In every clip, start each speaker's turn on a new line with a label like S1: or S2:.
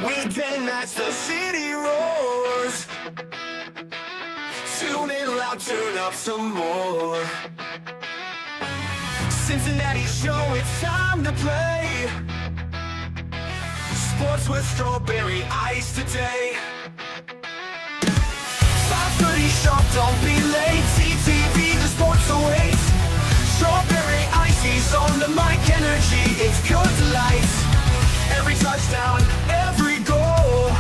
S1: Weekend nights, the city roars. Tune in loud, turn up some more. Cincinnati show, it's time to play. Sports with strawberry ice today. 5:30 sharp, don't be late. CTV, the sports awaits. Strawberry ice, he's on the mic, energy, it's good delight. Every touchdown, every goal.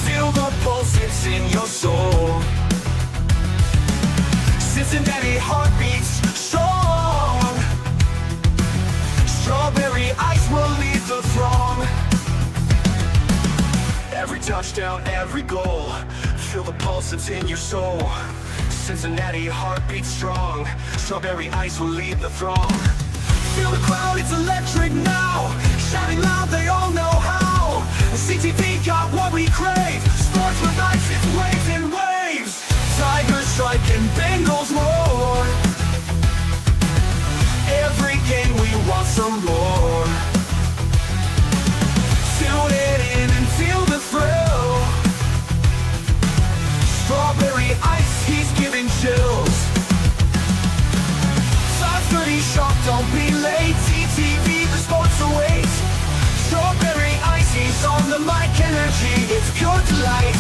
S1: Feel the pulse, it's in your soul. Cincinnati heartbeats strong. Strawberry ice will lead the throng. Every touchdown, every goal. Feel the pulse, it's in your soul. Cincinnati heartbeats strong. Strawberry ice will lead the throng. Feel the crowd, it's electric now. Shouting loud, they all know how. CTV got what we crave. Sports with ice, it's waves and waves. Tigers strike and Bengals roar. Every game we want some more. Tune it in and feel the thrill. Strawberry ice, he's giving chills. 5:30 sharp, don't be late. CTV, the sports awaits. Strawberry ice, he's on the mic, energy, it's good delight.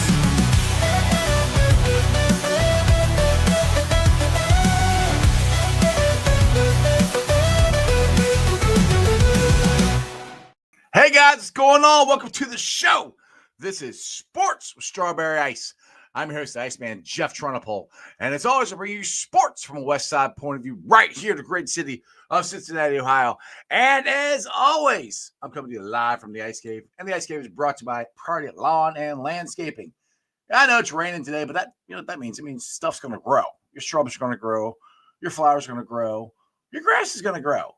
S2: Hey guys, what's going on? Welcome to the show. This is Sports with Strawberry Ice. I'm your host, the Iceman, Jeff Trunapole. And as always, I bring you sports from a West Side point of view right here in the great city of Cincinnati, Ohio. And as always, I'm coming to you live from the Ice Cave. And the Ice Cave is brought to you by Priority Lawn and Landscaping. I know it's raining today, but that what means? It means stuff's going to grow. Your shrubs are going to grow. Your flowers are going to grow. Your grass is going to grow.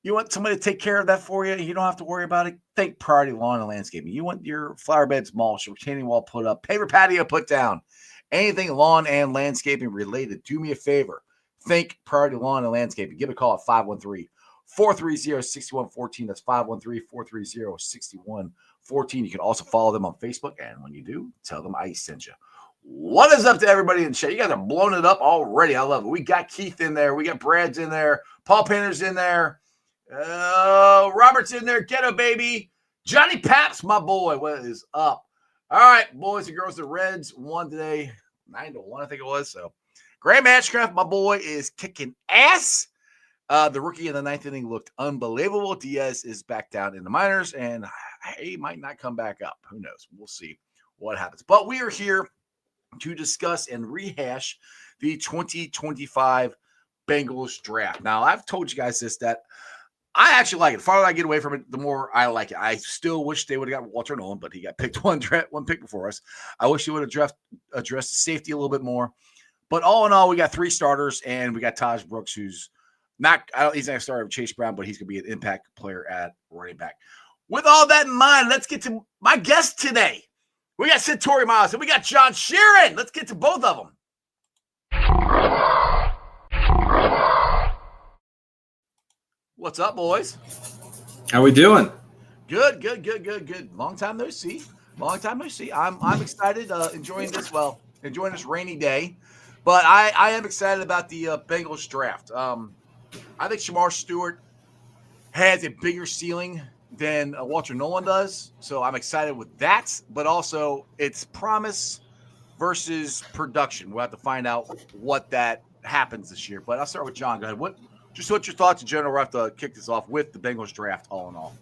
S2: You want somebody to take care of that for you? You don't have to worry about it. Think Priority Lawn and Landscaping. You want your flower beds mulched, your retaining wall put up, paver patio put down, anything lawn and landscaping related. Do me a favor. Think Priority Lawn and Landscaping. Give a call at 513-430-6114. That's 513-430-6114. You can also follow them on Facebook. And when you do, tell them I sent you. What is up to everybody in the chat? You guys are blowing it up already. I love it. We got Keith in there. We got Brad's in there. Paul Painter's in there. Robert's in there. Ghetto baby. Johnny Paps, my boy. What is up? All right, boys and girls. The Reds won today, 9-1, I think it was. So, Graham Ashcraft, my boy, is kicking ass. The rookie in the ninth inning looked unbelievable. Diaz is back down in the minors, and he might not come back up. Who knows? We'll see what happens. But we are here to discuss and rehash the 2025 Bengals draft. Now, I've told you guys this, that I actually like it. The farther I get away from it, the more I like it. I still wish they would have got Walter Nolan, but he got picked one pick before us. I wish he would have addressed the safety a little bit more. But all in all, we got three starters, and we got Taj Brooks, who's he's not a starter of Chase Brown, but he's going to be an impact player at running back. With all that in mind, let's get to my guest today. We got Centaury Miles, and we got John Sheeran. Let's get to both of them. What's up, boys?
S3: How we doing?
S2: Good. Long time no see. I'm excited, enjoying this rainy day. But I am excited about the Bengals draft. I think Shamar Stewart has a bigger ceiling than Walter Nolan does. So I'm excited with that. But also, it's promise versus production. We'll have to find out what that happens this year. But I'll start with John. Go ahead. What's your thoughts in general? We'll have to kick this off with the Bengals draft all in all.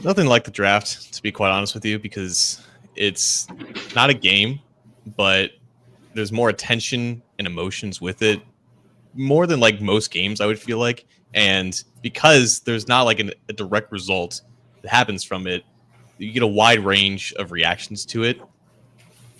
S4: Nothing like the draft, to be quite honest with you, because it's not a game, but there's more attention and emotions with it, more than like most games, I would feel like. And because there's not like a direct result that happens from it, you get a wide range of reactions to it.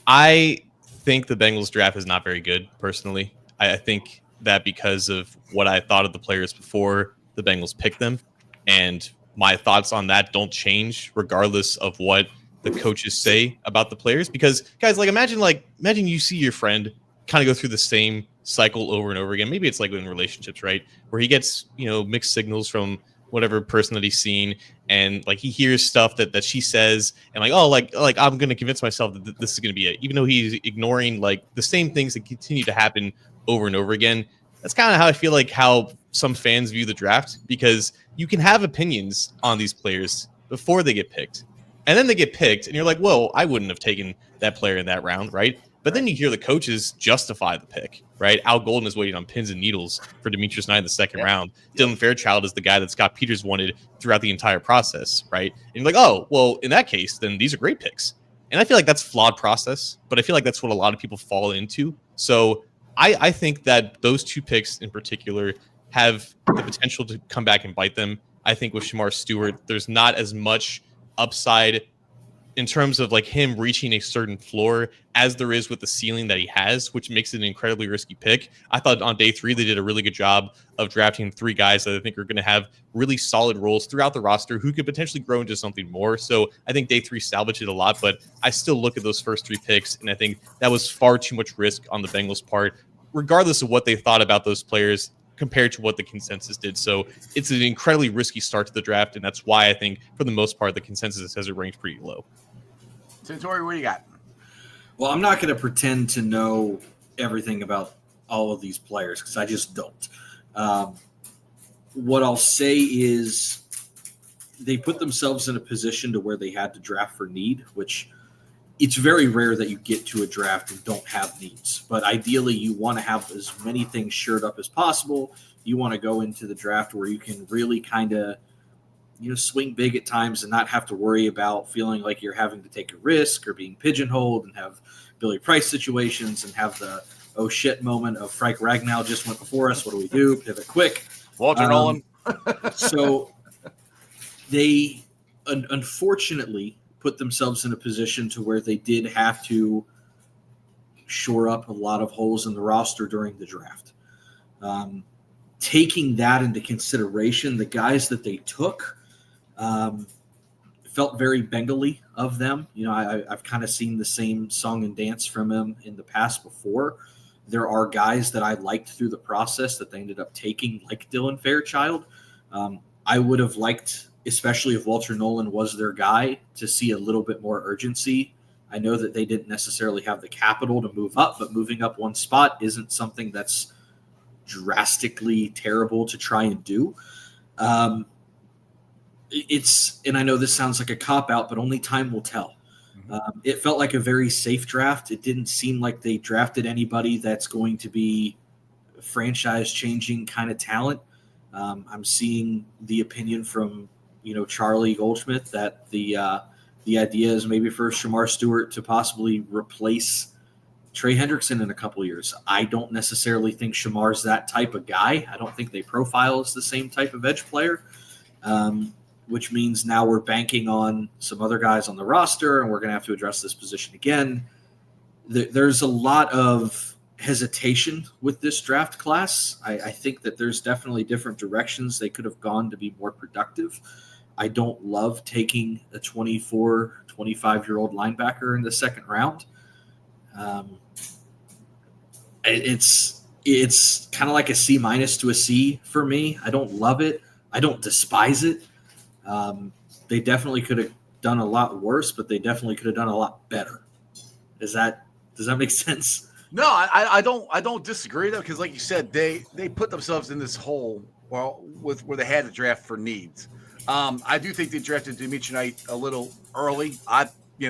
S4: I think the Bengals draft is not very good, personally. I think that because of what I thought of the players before the Bengals picked them, and my thoughts on that don't change regardless of what the coaches say about the players. Because guys, imagine you see your friend kind of go through the same cycle over and over again. Maybe it's like in relationships, right? Where he gets, mixed signals from whatever person that he's seen, and like he hears stuff that she says, and like, oh, like I'm gonna convince myself that this is gonna be it, even though he's ignoring like the same things that continue to happen over and over again. That's kind of how I feel like how some fans view the draft, because you can have opinions on these players before they get picked, and then they get picked, and you're like, whoa, I wouldn't have taken that player in that round, right? But then you hear the coaches justify the pick, right? Al Golden is waiting on pins and needles for Demetrius Knight in the second round. Dylan Fairchild is the guy that Scott Peters wanted throughout the entire process, right? And you're like, oh, well, in that case, then these are great picks. And I feel like that's a flawed process, but I feel like that's what a lot of people fall into. So I think that those two picks in particular have the potential to come back and bite them. I think with Shamar Stewart, there's not as much upside in terms of like him reaching a certain floor as there is with the ceiling that he has, which makes it an incredibly risky pick. I thought on day 3, they did a really good job of drafting 3 guys that I think are going to have really solid roles throughout the roster who could potentially grow into something more. So I think day 3 salvaged it a lot, but I still look at those first 3 picks, and I think that was far too much risk on the Bengals' part, regardless of what they thought about those players compared to what the consensus did. So it's an incredibly risky start to the draft, and that's why I think for the most part, the consensus has it ranked pretty low.
S2: Centaury, what do you got?
S3: Well, I'm not going to pretend to know everything about all of these players because I just don't. What I'll say is they put themselves in a position to where they had to draft for need, which it's very rare that you get to a draft and don't have needs. But ideally, you want to have as many things shored up as possible. You want to go into the draft where you can really kind of swing big at times and not have to worry about feeling like you're having to take a risk or being pigeonholed and have Billy Price situations and have the oh shit moment of Frank Ragnow just went before us. What do we do? Pivot quick.
S2: Walter Nolan.
S3: So they unfortunately put themselves in a position to where they did have to shore up a lot of holes in the roster during the draft. Taking that into consideration, the guys that they took felt very Bengali of them. I've kind of seen the same song and dance from him in the past before. There are guys that I liked through the process that they ended up taking, like Dylan Fairchild. I would have liked, especially if Walter Nolan was their guy, to see a little bit more urgency. I know that they didn't necessarily have the capital to move up, but moving up one spot isn't something that's drastically terrible to try and do. And I know this sounds like a cop-out, but only time will tell. It felt like a very safe draft. It didn't seem like they drafted anybody that's going to be franchise-changing kind of talent. I'm seeing the opinion from, Charlie Goldschmidt that the idea is maybe for Shamar Stewart to possibly replace Trey Hendrickson in a couple of years. I don't necessarily think Shamar's that type of guy. I don't think they profile as the same type of edge player, which means now we're banking on some other guys on the roster, and we're going to have to address this position again. There's a lot of hesitation with this draft class. I think that there's definitely different directions they could have gone to be more productive. I don't love taking a 24, 25-year-old linebacker in the second round. It's kind of like a C- to a C for me. I don't love it. I don't despise it. They definitely could have done a lot worse, but they definitely could have done a lot better. Does that make sense?
S2: No, I don't disagree though, because like you said, they put themselves in this hole where they had to draft for needs. I do think they drafted Demetrius Knight a little early. We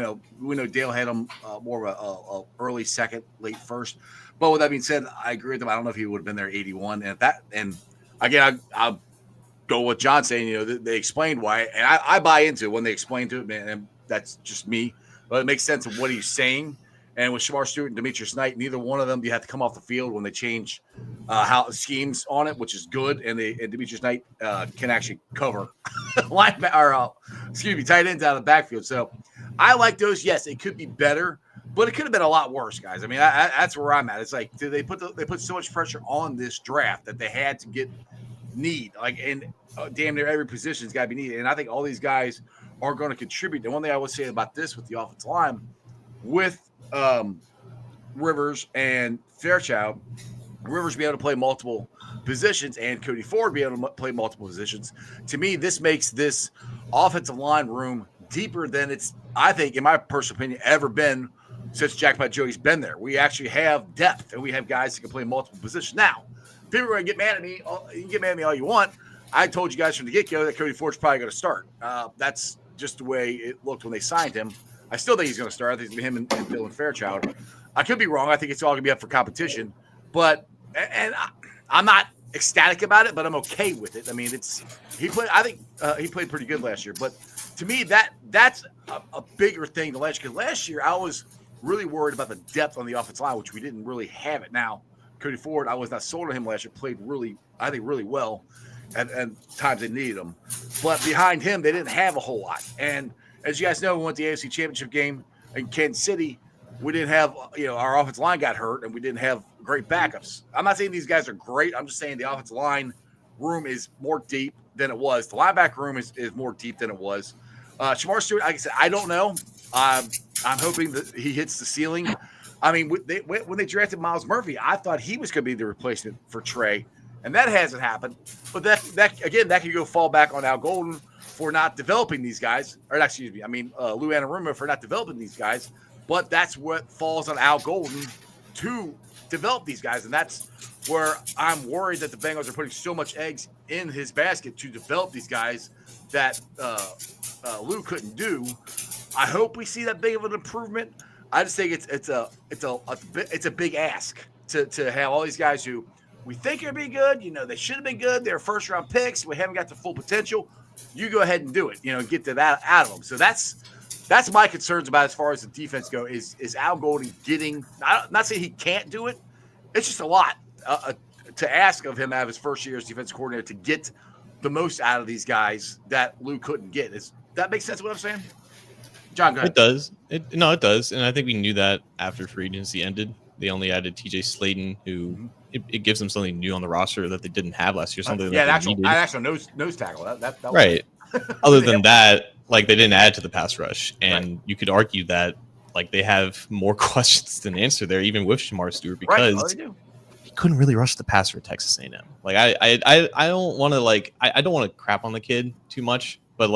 S2: know Dale had him more of a early second, late first. But with that being said, I agree with him. I don't know if he would have been there 81. And again, I'll go with John saying, they explained why, and I buy into it when they explain to it, man. And that's just me, but it makes sense of what he's saying. And with Shamar Stewart and Demetrius Knight, neither one of them you have to come off the field when they change how schemes on it, which is good. And Demetrius Knight can actually cover tight ends out of the backfield. So I like those. Yes, it could be better, but it could have been a lot worse, guys. I mean, that's where I'm at. It's like they put so much pressure on this draft that they had to get need, and damn near every position's got to be needed. And I think all these guys are going to contribute. The one thing I would say about this with the offensive line, with Rivers and Fairchild, Rivers be able to play multiple positions and Cody Ford be able to play multiple positions. To me, this makes this offensive line room deeper than it's, I think, in my personal opinion, ever been since Jackpot Joey's been there. We actually have depth, and we have guys that can play multiple positions. Now, people are going to get mad at me. You can get mad at me all you want. I told you guys from the get-go that Cody Ford's probably going to start. That's just the way it looked when they signed him. I still think he's going to start. I think it's going to be him and Dylan Fairchild. I could be wrong. I think it's all going to be up for competition. But I'm not ecstatic about it, but I'm okay with it. I mean, he played pretty good last year. But to me, that's a bigger thing than last year. Because last year, I was really worried about the depth on the offensive line, which we didn't really have it. Now, Cody Ford, I was not sold on him last year, played really well and times they needed him. But behind him, they didn't have a whole lot. And as you guys know, we went to the AFC Championship game in Kansas City. We didn't have, our offensive line got hurt, and we didn't have great backups. I'm not saying these guys are great. I'm just saying the offensive line room is more deep than it was. The linebacker room is more deep than it was. Shamar Stewart, like I said, I don't know. I'm hoping that he hits the ceiling. I mean, when they drafted Myles Murphy, I thought he was going to be the replacement for Trey, and that hasn't happened. But that could go fall back on Al Golden for not developing these guys, or excuse me, Lou Anarumo for not developing these guys. But that's what falls on Al Golden to develop these guys, and that's where I'm worried that the Bengals are putting so much eggs in his basket to develop these guys that Lou couldn't do. I hope we see that big of an improvement. I just think it's a big ask to have all these guys who we think are be good. They should have been good. They're first round picks. We haven't got the full potential. You go ahead and do it. Get to that out of them. So that's my concerns about as far as the defense go. Is Al Golden getting? I'm not saying he can't do it. It's just a lot to ask of him out of his first year as defensive coordinator to get the most out of these guys that Lou couldn't get. Does that make sense? What I'm saying? John, go ahead.
S4: It does. It does. And I think we knew that after free agency ended. They only added TJ Slaton, who it gives them something new on the roster that they didn't have last year. Something
S2: an actual nose tackle. That
S4: right. Other than that, they didn't add to the pass rush. And you could argue that they have more questions than answer there, even with Shamar Stewart, because he couldn't really rush the passer at Texas A&M. I don't want to I don't want to crap on the kid too much, but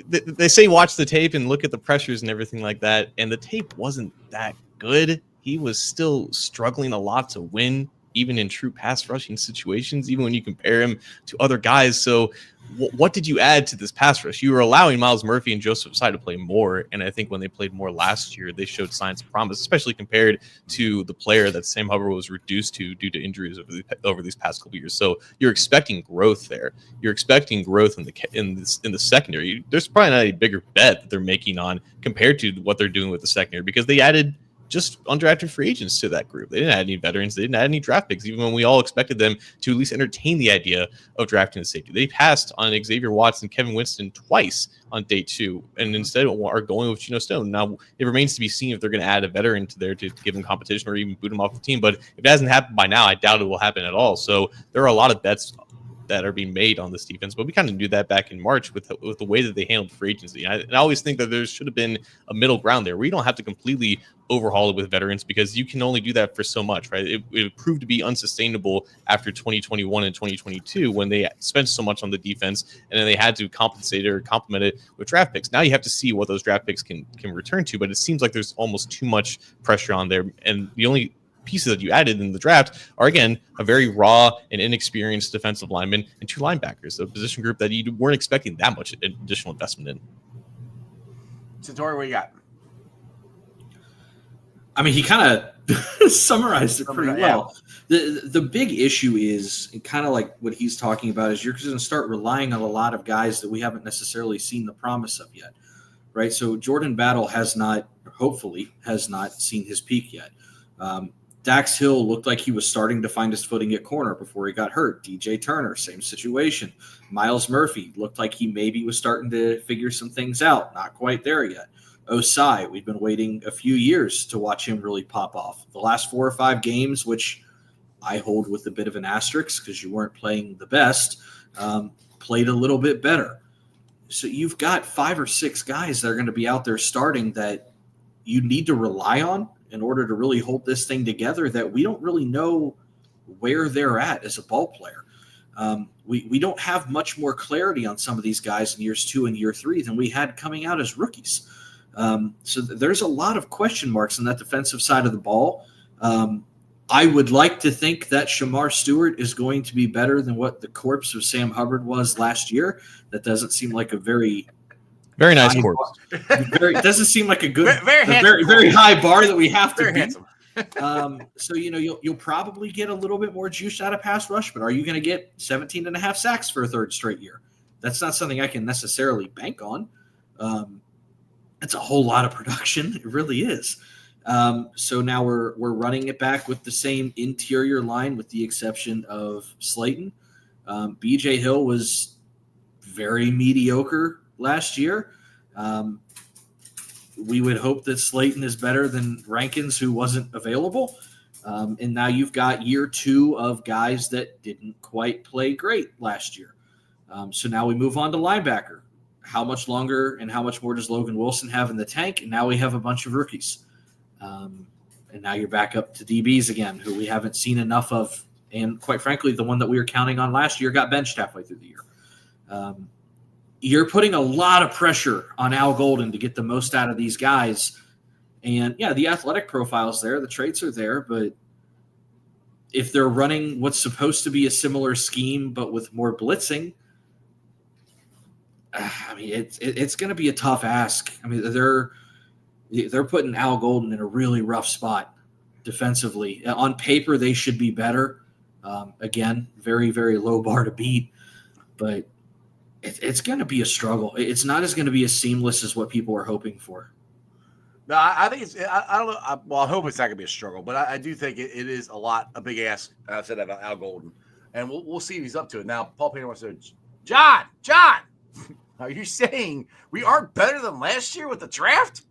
S4: they say watch the tape and look at the pressures and everything like that, and the tape wasn't that good. He was still struggling a lot to win, even in true pass rushing situations, even when you compare him to other guys. So what did you add to this pass rush? You were allowing Myles Murphy and Joseph Ossai to play more, and I think when they played more last year, they showed signs of promise, especially compared to the player that Sam Hubbard was reduced to due to injuries over these past couple years. So you're expecting growth there. You're expecting growth in the secondary. There's probably not a bigger bet that they're making on compared to what they're doing with the secondary, because they added just undrafted free agents to that group. They didn't add any veterans. They didn't add any draft picks, even when we all expected them to at least entertain the idea of drafting a safety. They passed on Xavier Watts and Kevin Winston twice on day 2, and instead are going with Geno Stone. Now, it remains to be seen if they're going to add a veteran to there to give them competition or even boot them off the team. But if it hasn't happened by now, I doubt it will happen at all. So there are a lot of bets that are being made on this defense, but we kind of knew that back in March with the way that they handled free agency. And I always think that there should have been a middle ground there where you don't have to completely overhaul it with veterans, because you can only do that for so much, right? It proved to be unsustainable after 2021 and 2022 when they spent so much on the defense, and then they had to compensate or complement it with draft picks. Now you have to see what those draft picks can return to, but it seems like there's almost too much pressure on there, and the only pieces that you added in the draft are, again, a very raw and inexperienced defensive lineman and 2 linebackers, a position group that you weren't expecting that much additional investment in.
S2: Centaury, what you got?
S3: I mean, he kind of summarized it pretty well. The big issue is kind of like what he's talking about is you're going to start relying on a lot of guys that we haven't necessarily seen the promise of yet, right? So Jordan Battle hopefully has not seen his peak yet. Dax Hill looked like he was starting to find his footing at corner before he got hurt. DJ Turner, same situation. Myles Murphy looked like he maybe was starting to figure some things out. Not quite there yet. Ossai, we've been waiting a few years to watch him really pop off. The last 4 or 5 games, which I hold with a bit of an asterisk because you weren't playing the best, played a little bit better. So you've got 5 or 6 guys that are going to be out there starting that you need to rely on in order to really hold this thing together that we don't really know where they're at as a ball player. We don't have much more clarity on some of these guys in years 2 and year 3 than we had coming out as rookies. So there's a lot of question marks on that defensive side of the ball. I would like to think that Shamar Stewart is going to be better than what the corpse of Sam Hubbard was last year. That doesn't seem like a very
S4: nice corpse.
S3: Doesn't seem like a good,
S2: very
S3: high bar that we have to
S2: Very
S3: beat.
S2: handsome.
S3: So, you'll probably get a little bit more juice out of pass rush, but are you going to get 17 and a half sacks for a third straight year? That's not something I can necessarily bank on. It's a whole lot of production. It really is. So now we're running it back with the same interior line with the exception of Slayton. BJ Hill was very mediocre last year. We would hope that Slayton is better than Rankins, who wasn't available. And now you've got year 2 of guys that didn't quite play great last year. So now we move on to linebacker. How much longer and how much more does Logan Wilson have in the tank? And now we have a bunch of rookies. And now you're back up to DBs again, who we haven't seen enough of. And quite frankly, the one that we were counting on last year got benched halfway through the year. You're putting a lot of pressure on Al Golden to get the most out of these guys. And, yeah, the athletic profile's there. The traits are there. But if they're running what's supposed to be a similar scheme but with more blitzing, I mean, it's going to be a tough ask. I mean, they're putting Al Golden in a really rough spot defensively. On paper, they should be better. Again, very, very low bar to beat. But it's going to be a struggle. It's not going to be as seamless as what people are hoping for.
S2: No, I think it's. I don't know. Well, I hope it's not going to be a struggle, but I do think it is a big ask. I said about Al Golden, and we'll see if he's up to it. Now, Paul Painter wants to say, John, are you saying we are better than last year with the draft?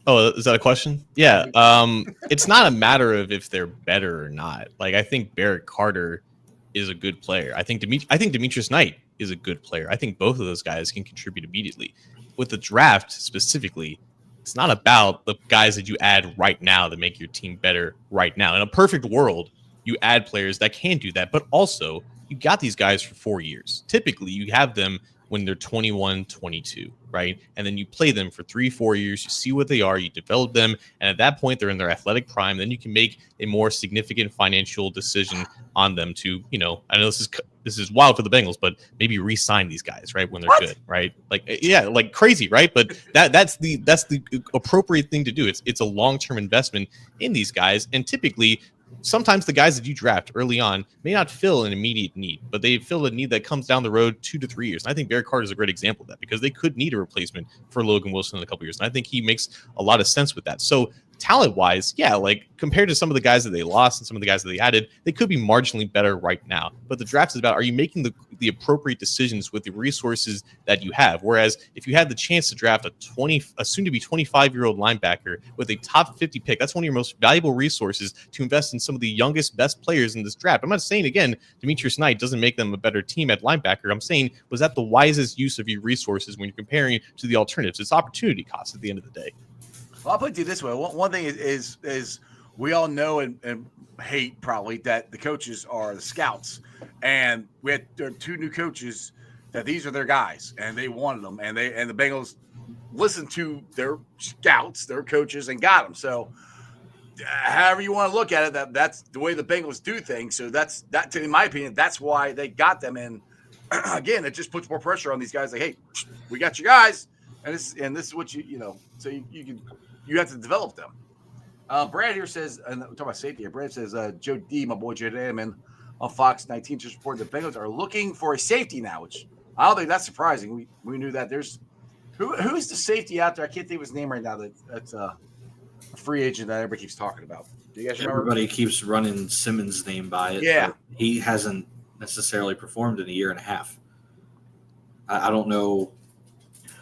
S4: Oh, is that a question? Yeah. It's not a matter of if they're better or not. Like, I think Barrett Carter is a good player. I think Demetrius Knight is a good player. I think both of those guys can contribute immediately. With the draft specifically, it's not about the guys that you add right now that make your team better right now. In a perfect world, you add players that can do that, but also you got these guys for 4 years. Typically, you have them when they're 21, 22, right? And then you play them for 3-4 years. You see what they are. You develop them. And at that point, they're in their athletic prime. Then you can make a more significant financial decision on them to, I know this is wild for the Bengals, but maybe re-sign these guys, right? When they're good, right? Like, yeah, like crazy, right? But that's the appropriate thing to do. It's a long-term investment in these guys. And typically, sometimes the guys that you draft early on may not fill an immediate need, but they fill a need that comes down the road 2 to 3 years. And I think Barrett Carter is a great example of that because they could need a replacement for Logan Wilson in a couple years. And I think he makes a lot of sense with that. So talent-wise, yeah, like compared to some of the guys that they lost and some of the guys that they added, they could be marginally better right now. But the draft is about, are you making the appropriate decisions with the resources that you have? Whereas if you had the chance to draft a soon-to-be 25-year-old linebacker with a top 50 pick, that's one of your most valuable resources to invest in some of the youngest, best players in this draft. I'm not saying, again, Demetrius Knight doesn't make them a better team at linebacker. I'm saying, was that the wisest use of your resources when you're comparing to the alternatives? It's opportunity cost at the end of the day.
S2: Well, I'll put it to you this way. One thing is we all know and hate probably that the coaches are the scouts, and there are 2 new coaches that these are their guys, and they wanted them, and the Bengals listened to their scouts, their coaches, and got them. So, however you want to look at it, that's the way the Bengals do things. So that in my opinion, that's why they got them. And again, it just puts more pressure on these guys. Like, hey, we got you guys, and this is what so you have to develop them. Brad here says, and we're talking about safety here. Brad says, Joe D, my boy Joe Damon on Fox 19 just reported the Bengals are looking for a safety now, which I don't think that's surprising. We knew that. There's who's the safety out there? I can't think of his name right now. That's a free agent that everybody keeps talking about. Do you guys remember?
S3: Everybody keeps running Simmons' name by it.
S2: Yeah,
S3: he hasn't necessarily performed in a year and a half. I don't know.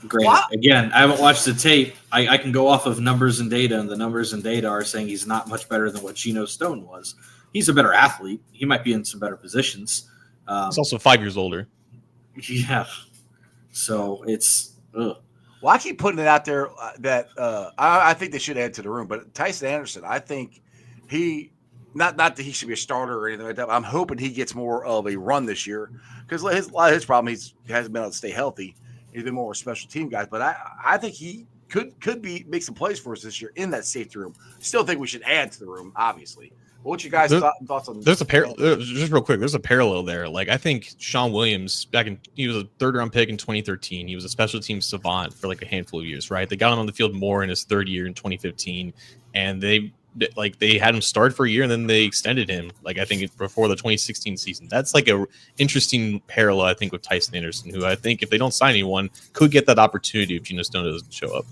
S3: Great. Again, I haven't watched the tape. I can go off of numbers and data, and the numbers and data are saying he's not much better than what Geno Stone was. He's a better athlete. He might be in some better positions.
S4: He's also 5 years older.
S3: Yeah. So it's
S2: Well, I keep putting it out there that I think they should add to the room. But Tyson Anderson, I think he not that he should be a starter or anything like that. But I'm hoping he gets more of a run this year because a lot of his problem he hasn't been able to stay healthy. He's been more of a special team guy. But I think he could be make some plays for us this year in that safety room. Still think we should add to the room, obviously. What's your guys' thoughts on?
S4: There's a just real quick. There's a parallel there. Like I think Sean Williams he was a 3rd-round pick in 2013. He was a special teams savant for like a handful of years, right? They got him on the field more in his 3rd year in 2015, and they had him start for a year and then they extended him. Like I think before the 2016 season. That's like a interesting parallel I think with Tyson Anderson, who I think if they don't sign anyone could get that opportunity if Geno Stone doesn't show up.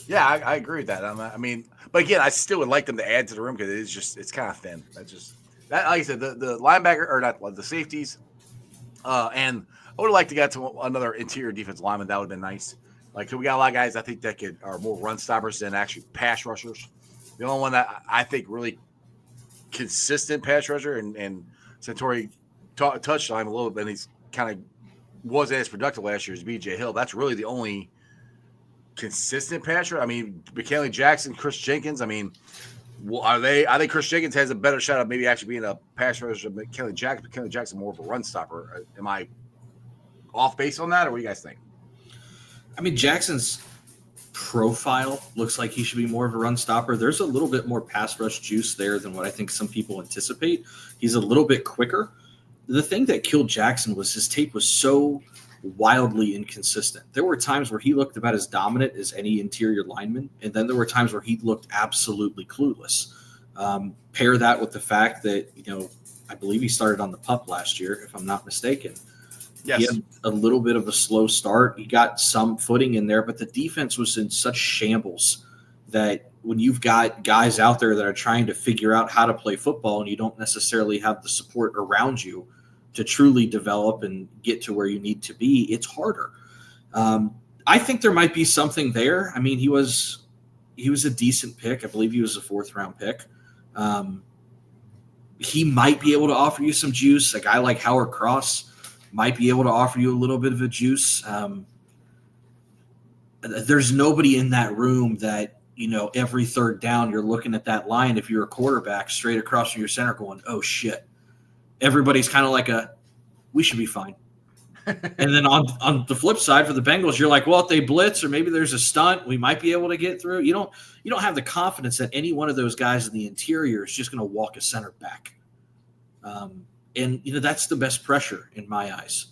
S2: Yeah, I agree with that. I mean, but again, I still would like them to add to the room because it's kind of thin. That like I said, the linebacker or not the safeties, and I would like to get to another interior defense lineman. That would have been nice. Like we got a lot of guys I think that are more run stoppers than actually pass rushers. The only one that I think really consistent pass rusher and Centaury touched on him a little bit, and he's kind of wasn't as productive last year as BJ Hill. That's really the only consistent passer. I mean, McKinley Jackson, Chris Jenkins. I mean, I think Chris Jenkins has a better shot of maybe actually being a pass rusher than McKinley Jackson. McKinley Jackson more of a run stopper. Am I off base on that, or what do you guys think?
S3: I mean, Jackson's profile looks like he should be more of a run stopper. There's a little bit more pass rush juice there than what I think some people anticipate. He's a little bit quicker. The thing that killed Jackson was his tape was so wildly inconsistent. There were times where he looked about as dominant as any interior lineman, and then there were times where he looked absolutely clueless. Pair that with the fact that, I believe he started on the pup last year, if I'm not mistaken. Yes. He had a little bit of a slow start. He got some footing in there, but the defense was in such shambles that when you've got guys out there that are trying to figure out how to play football and you don't necessarily have the support around you to truly develop and get to where you need to be, it's harder. I think there might be something there. I mean, he was a decent pick. I believe he was a 4th-round pick. He might be able to offer you some juice. A guy like Howard Cross might be able to offer you a little bit of a juice. There's nobody in that room that, every 3rd down you're looking at that line if you're a quarterback straight across from your center going, oh, shit. Everybody's kind of like we should be fine. And then on the flip side for the Bengals, you're like, well, if they blitz or maybe there's a stunt, we might be able to get through. You don't have the confidence that any one of those guys in the interior is just going to walk a center back. And that's the best pressure in my eyes.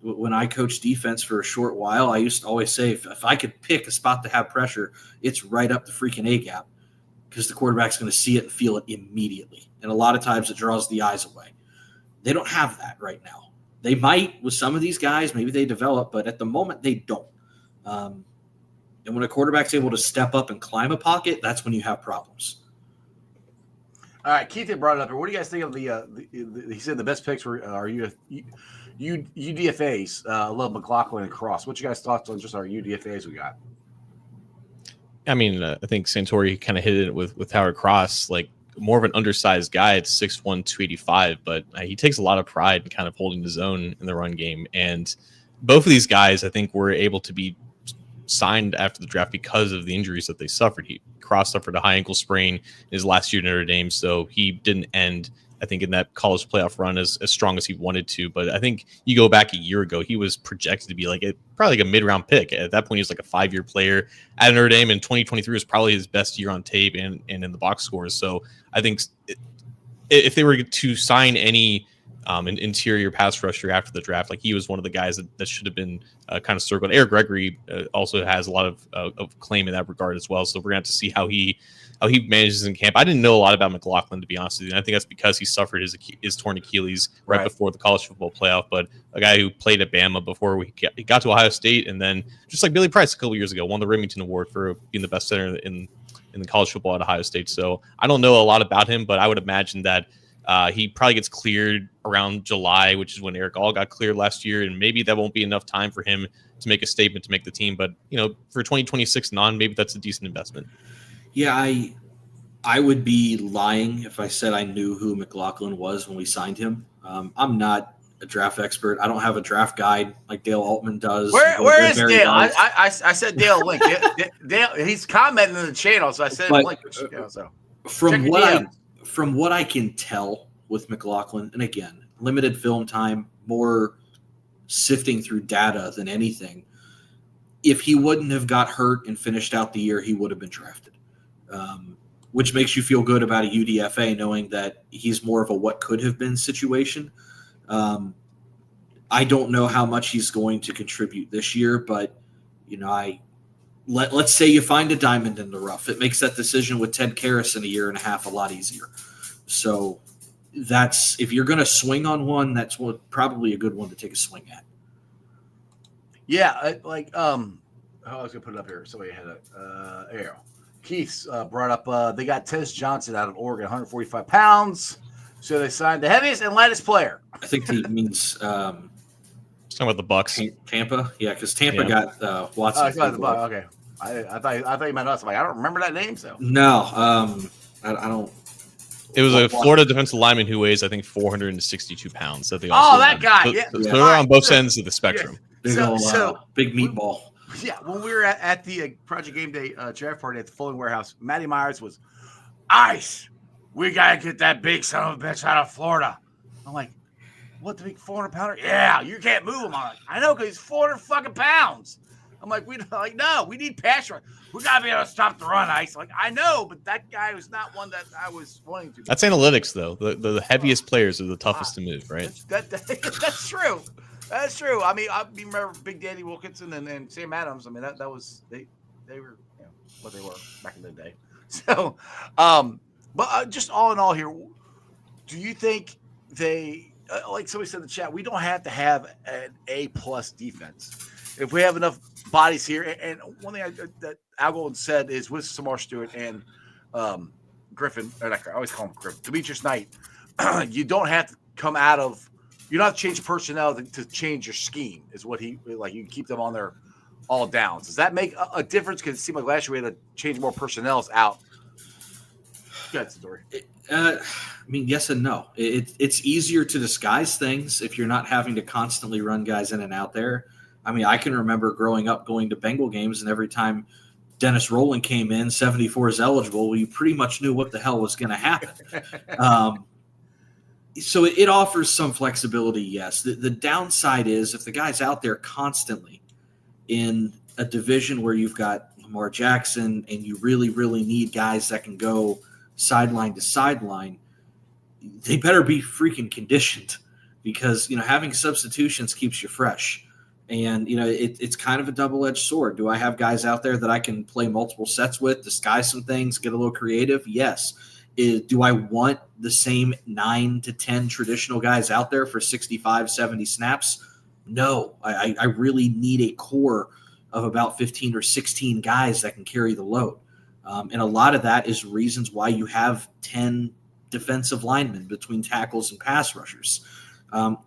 S3: When I coached defense for a short while, I used to always say, if I could pick a spot to have pressure, it's right up the freaking A gap because the quarterback's going to see it and feel it immediately. And a lot of times it draws the eyes away. They don't have that right now. They might with some of these guys, maybe they develop, but at the moment they don't. And when a quarterback's able to step up and climb a pocket, that's when you have problems.
S2: All right, Keith had brought it up here. What do you guys think of he said the best picks are UDFAs, Love McLaughlin and Cross. What's your guys' thoughts on just our UDFAs we got?
S4: I mean, I think Centaury kind of hit it with Howard Cross, like more of an undersized guy at 6'1", 285, but he takes a lot of pride in kind of holding his own in the run game. And both of these guys, I think, were able to be signed after the draft because of the injuries that they suffered. Cross suffered a high ankle sprain in his last year at Notre Dame, so he didn't end, I think, in that college playoff run as strong as he wanted to. But I think you go back a year ago, he was projected to be probably like a mid-round pick. At that point, he was like a 5-year player at Notre Dame, and 2023 was probably his best year on tape and in the box scores. So I think if they were to sign any an interior pass rusher after the draft, he was one of the guys that should have been kind of circled. Eric Gregory also has a lot of claim in that regard as well. So we're going to have to see how he manages in camp. I didn't know a lot about McLaughlin, to be honest with you. And I think that's because he suffered his torn Achilles right before the college football playoff. But a guy who played at Bama before he got to Ohio State, and then just like Billy Price a couple years ago, won the Remington Award for being the best center in the college football at Ohio State. So I don't know a lot about him, but I would imagine that he probably gets cleared around July, which is when Eric All got cleared last year, and maybe that won't be enough time for him to make a statement to make the team. But for 2026 and on, maybe that's a decent investment.
S3: Yeah, I would be lying if I said I knew who McLaughlin was when we signed him. I'm not a draft expert. I don't have a draft guide like Dale Altman does.
S2: Where is
S3: Barry
S2: Dale?
S3: does.
S2: I said Dale link. Dale, he's commenting in the channel, so I said
S3: But,
S2: link. So
S3: from
S2: check
S3: what I can tell with McLaughlin, and again, limited film time, more sifting through data than anything. If he wouldn't have got hurt and finished out the year, he would have been drafted, which makes you feel good about a UDFA, knowing that he's more of a what could have been situation. I don't know how much he's going to contribute this year, but let's say you find a diamond in the rough. It makes that decision with Ted Karras in a year and a half a lot easier. So that's, if you're going to swing on one, that's probably a good one to take a swing at.
S2: Yeah, I was gonna put it up here. Somebody had it. Arrow. Keith brought up. They got Tez Johnson out of Oregon, 145 pounds. So they signed the heaviest and lightest player.
S3: I think he means
S4: He's talking about the Bucks.
S3: Tampa. Yeah, because Tampa got Watson.
S2: Okay. I thought you meant us. I'm like, I don't remember that name. So
S3: no, I don't.
S4: It was a Florida defensive lineman who weighs, I think, 462 pounds. That they
S2: that guy.
S4: So they're on both ends of the spectrum.
S3: Big meatball.
S2: Yeah, when we were at the Project Game Day draft party at the Fulling Warehouse, Matty Myers was, Ice, we got to get that big son of a bitch out of Florida. I'm like, what, the big 400-pounder? Yeah, you can't move him. I'm like, I know, because he's 400 fucking pounds. I'm like, no, we need pass rush. We got to be able to stop the run, Ice. Like, I know, but that guy was not one that I was wanting to.
S4: That's analytics, though. The heaviest players are the toughest to move, right?
S2: That's true. That's true. I mean, I remember Big Daddy Wilkinson and Sam Adams. I mean, that was they were what they were back in the day. So, but just all in all here, do you think they like somebody said in the chat? We don't have to have an A+ defense if we have enough bodies here. And one thing that Al Golden said is with Samar Stewart and Griffin, or I always call him Griffin, Demetrius Knight, you don't have to come out of. You don't have to change personnel to change your scheme, is what he like. You can keep them on their all downs. Does that make a difference? Because it seemed like last year we had to change more personnel out. Go ahead, Centaury.
S3: I mean, yes and no. It's easier to disguise things if you're not having to constantly run guys in and out there. I mean, I can remember growing up going to Bengal games, and every time Dennis Rowland came in, 74 is eligible, well, you pretty much knew what the hell was going to happen. So it offers some flexibility, yes. The downside is if the guy's out there constantly in a division where you've got Lamar Jackson and you really, really need guys that can go sideline to sideline, they better be freaking conditioned because, having substitutions keeps you fresh. And, it's kind of a double-edged sword. Do I have guys out there that I can play multiple sets with, disguise some things, get a little creative? Yes. Do I want the same 9 to 10 traditional guys out there for 65, 70 snaps? No. I really need a core of about 15 or 16 guys that can carry the load. And a lot of that is reasons why you have 10 defensive linemen between tackles and pass rushers,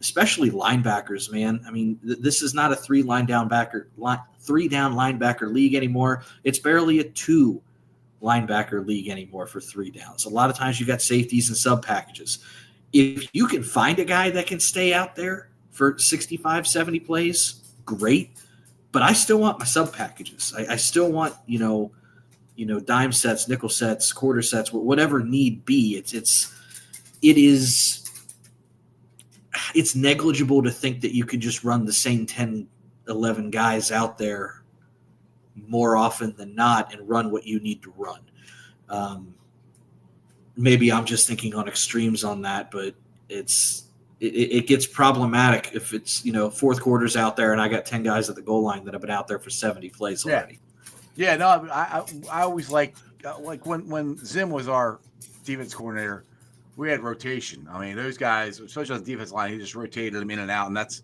S3: especially linebackers, man. I mean, this is not a 3-down linebacker league anymore. It's barely a 2 linebacker league anymore for 3 downs. A lot of times you got safeties and sub packages. If you can find a guy that can stay out there for 65, 70 plays, great. But I still want my sub packages. I still want, dime sets, nickel sets, quarter sets, whatever need be. It's negligible to think that you could just run the same 10, 11 guys out there more often than not and run what you need to run. Maybe I'm just thinking on extremes on that, but it gets problematic if it's, fourth quarter's out there and I got 10 guys at the goal line that have been out there for 70 plays already.
S2: Yeah, no, I always like when Zim was our defense coordinator, we had rotation. I mean, those guys, especially on the defense line, he just rotated them in and out, and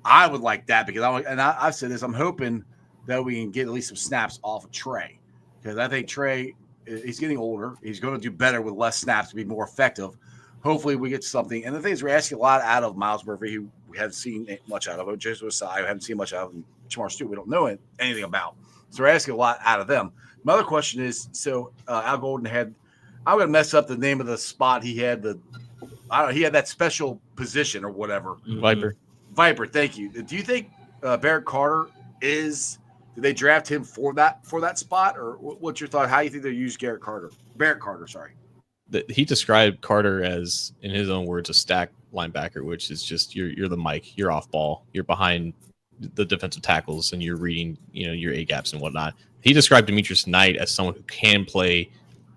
S2: I would like that because I've said this, I'm hoping that we can get at least some snaps off of Trey, because I think Trey, he's getting older. He's going to do better with less snaps to be more effective. Hopefully we get something. And the thing is, we're asking a lot out of Miles Murphy, who we haven't seen much out of. Jason Wasai, we haven't seen much out of. Jamar Stewart, we don't know anything about. So we're asking a lot out of them. My other question is, so Al Golden had – I'm going to mess up the name of the spot he had, the I don't know, he had that special position or whatever.
S4: Viper.
S2: Thank you. Do you think Barrett Carter did they draft him for that spot, or what's your thought? How do you think they use Barrett Carter, sorry.
S4: He described Carter as, in his own words, a stack linebacker, which is just you're the Mike, you're off ball, you're behind the defensive tackles, and you're reading your A gaps and whatnot. He described Demetrius Knight as someone who can play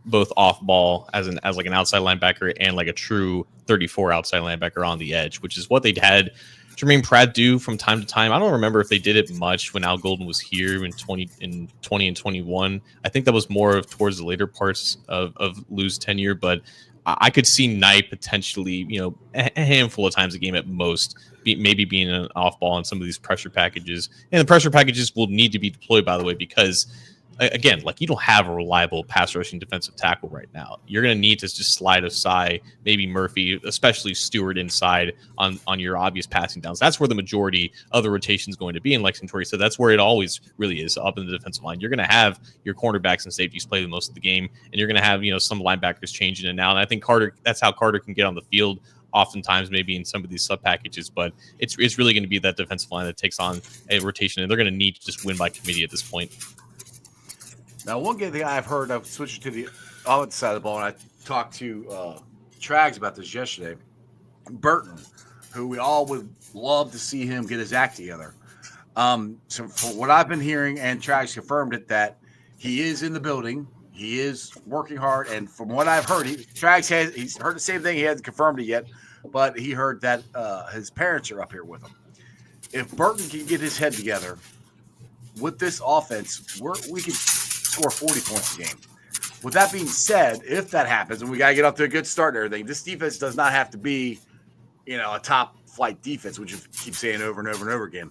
S4: both off ball as like an outside linebacker and like a true 34 outside linebacker on the edge, which is what they'd had Jermaine Pratt do from time to time. I don't remember if they did it much when Al Golden was here in 20 and 21. I think that was more of towards the later parts of Lou's tenure, but I could see Knight potentially, a handful of times a game at most, maybe being an off ball on some of these pressure packages. And the pressure packages will need to be deployed, by the way, because again, like, you don't have a reliable pass rushing defensive tackle right now. You're going to need to just slide aside, maybe Murphy, especially Stewart inside on your obvious passing downs. That's where the majority of the rotation is going to be. And like Centaury said, that's where it always really is, up in the defensive line. You're going to have your cornerbacks and safeties play the most of the game, and you're going to have, some linebackers changing in and out. And I think that's how Carter can get on the field oftentimes, maybe in some of these sub packages, but it's really going to be that defensive line that takes on a rotation, and they're going to need to just win by committee at this point.
S2: Now, one thing I've heard, I've switched to the other side of the ball, and I talked to Trags about this yesterday. Burton, who we all would love to see him get his act together. So for what I've been hearing, and Trags confirmed it, that he is in the building. He is working hard, and from what I've heard, he's heard the same thing. He hasn't confirmed it yet, but he heard that his parents are up here with him. If Burton can get his head together with this offense, we can score 40 points a game. With that being said, if that happens, and we got to get up to a good start and everything, this defense does not have to be, a top flight defense, which you keep saying over and over and over again.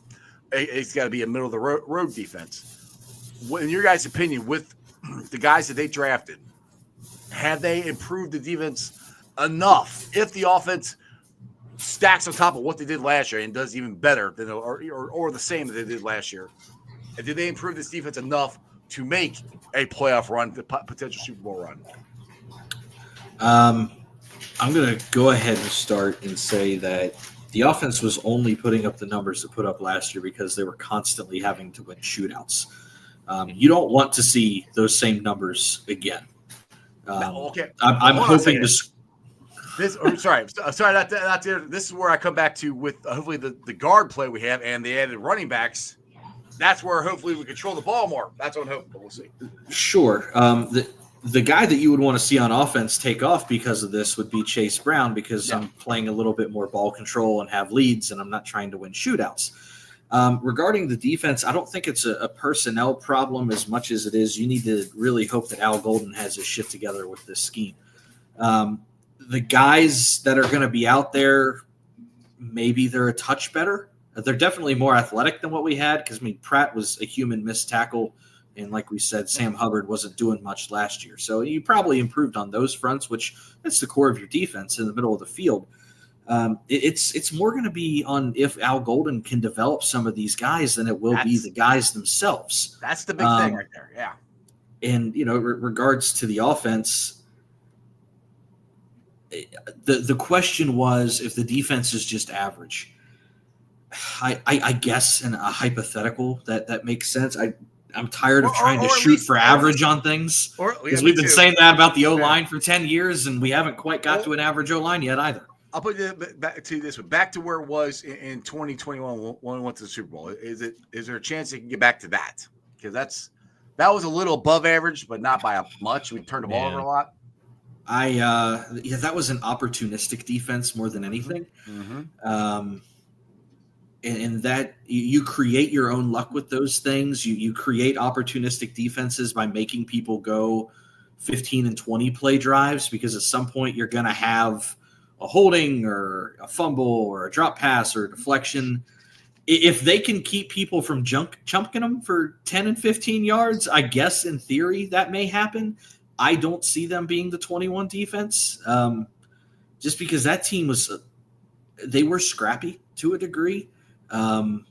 S2: It's got to be a middle of the road defense. In your guys' opinion, with the guys that they drafted, have they improved the defense enough? If the offense stacks on top of what they did last year and does even better than or the same that they did last year, did they improve this defense enough to make a playoff run, the potential Super Bowl run?
S3: I'm going to go ahead and start and say that the offense was only putting up the numbers it put up last year because they were constantly having to win shootouts. You don't want to see those same numbers again.
S2: Okay.
S3: I'm hoping to.
S2: Sorry, not there. This is where I come back to with hopefully the guard play we have and the added running backs. That's where hopefully we control the ball more. That's what I'm hoping, but we'll see.
S3: Sure. The guy that you would want to see on offense take off because of this would be Chase Brown, because I'm playing a little bit more ball control and have leads, and I'm not trying to win shootouts. Regarding the defense, I don't think it's a personnel problem as much as it is you need to really hope that Al Golden has his shit together with this scheme. The guys that are going to be out there, maybe they're a touch better. They're definitely more athletic than what we had because, Pratt was a human missed tackle, and like we said, Sam Hubbard wasn't doing much last year. So you probably improved on those fronts, which that's the core of your defense in the middle of the field. It's more going to be on if Al Golden can develop some of these guys than it will be the guys themselves.
S2: That's the big thing right there, yeah.
S3: And, regards to the offense, the question was if the defense is just average. I guess in a hypothetical that makes sense. I'm tired of trying to shoot for average on things because we've been saying that about the O-line for 10 years, and we haven't quite got to an average O-line yet either.
S2: I'll put it back to this one. Back to where it was in 2021 when we went to the Super Bowl. Is there a chance they can get back to that? Because that was a little above average, but not by much. We turned the ball over a lot.
S3: That was an opportunistic defense more than anything.
S2: Mm-hmm.
S3: And that you create your own luck with those things. You create opportunistic defenses by making people go 15 and 20 play drives, because at some point you're going to have a holding or a fumble or a drop pass or a deflection. If they can keep people from chunking them for 10 and 15 yards, I guess in theory that may happen. I don't see them being the 21 defense, just because that team they were scrappy to a degree. And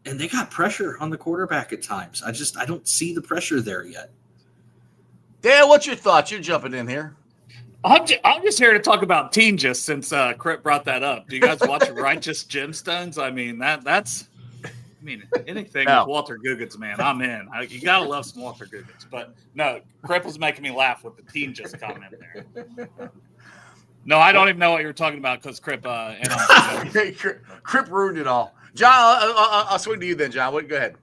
S3: they got pressure on the quarterback at times. I don't see the pressure there yet.
S2: Dan, what's your thoughts? You're jumping in here.
S5: I'm just here to talk about Teen Just since Crip brought that up. Do you guys watch Righteous Gemstones? I mean, that's anything with Walter Goggins, man, I'm in. You gotta love some Walter Goggins. But no, Crip was making me laugh with the Teen Just comment there. No, I don't even know what you were talking about because Crip
S2: Crip ruined it all. John, I'll swing to you then, John. Go ahead.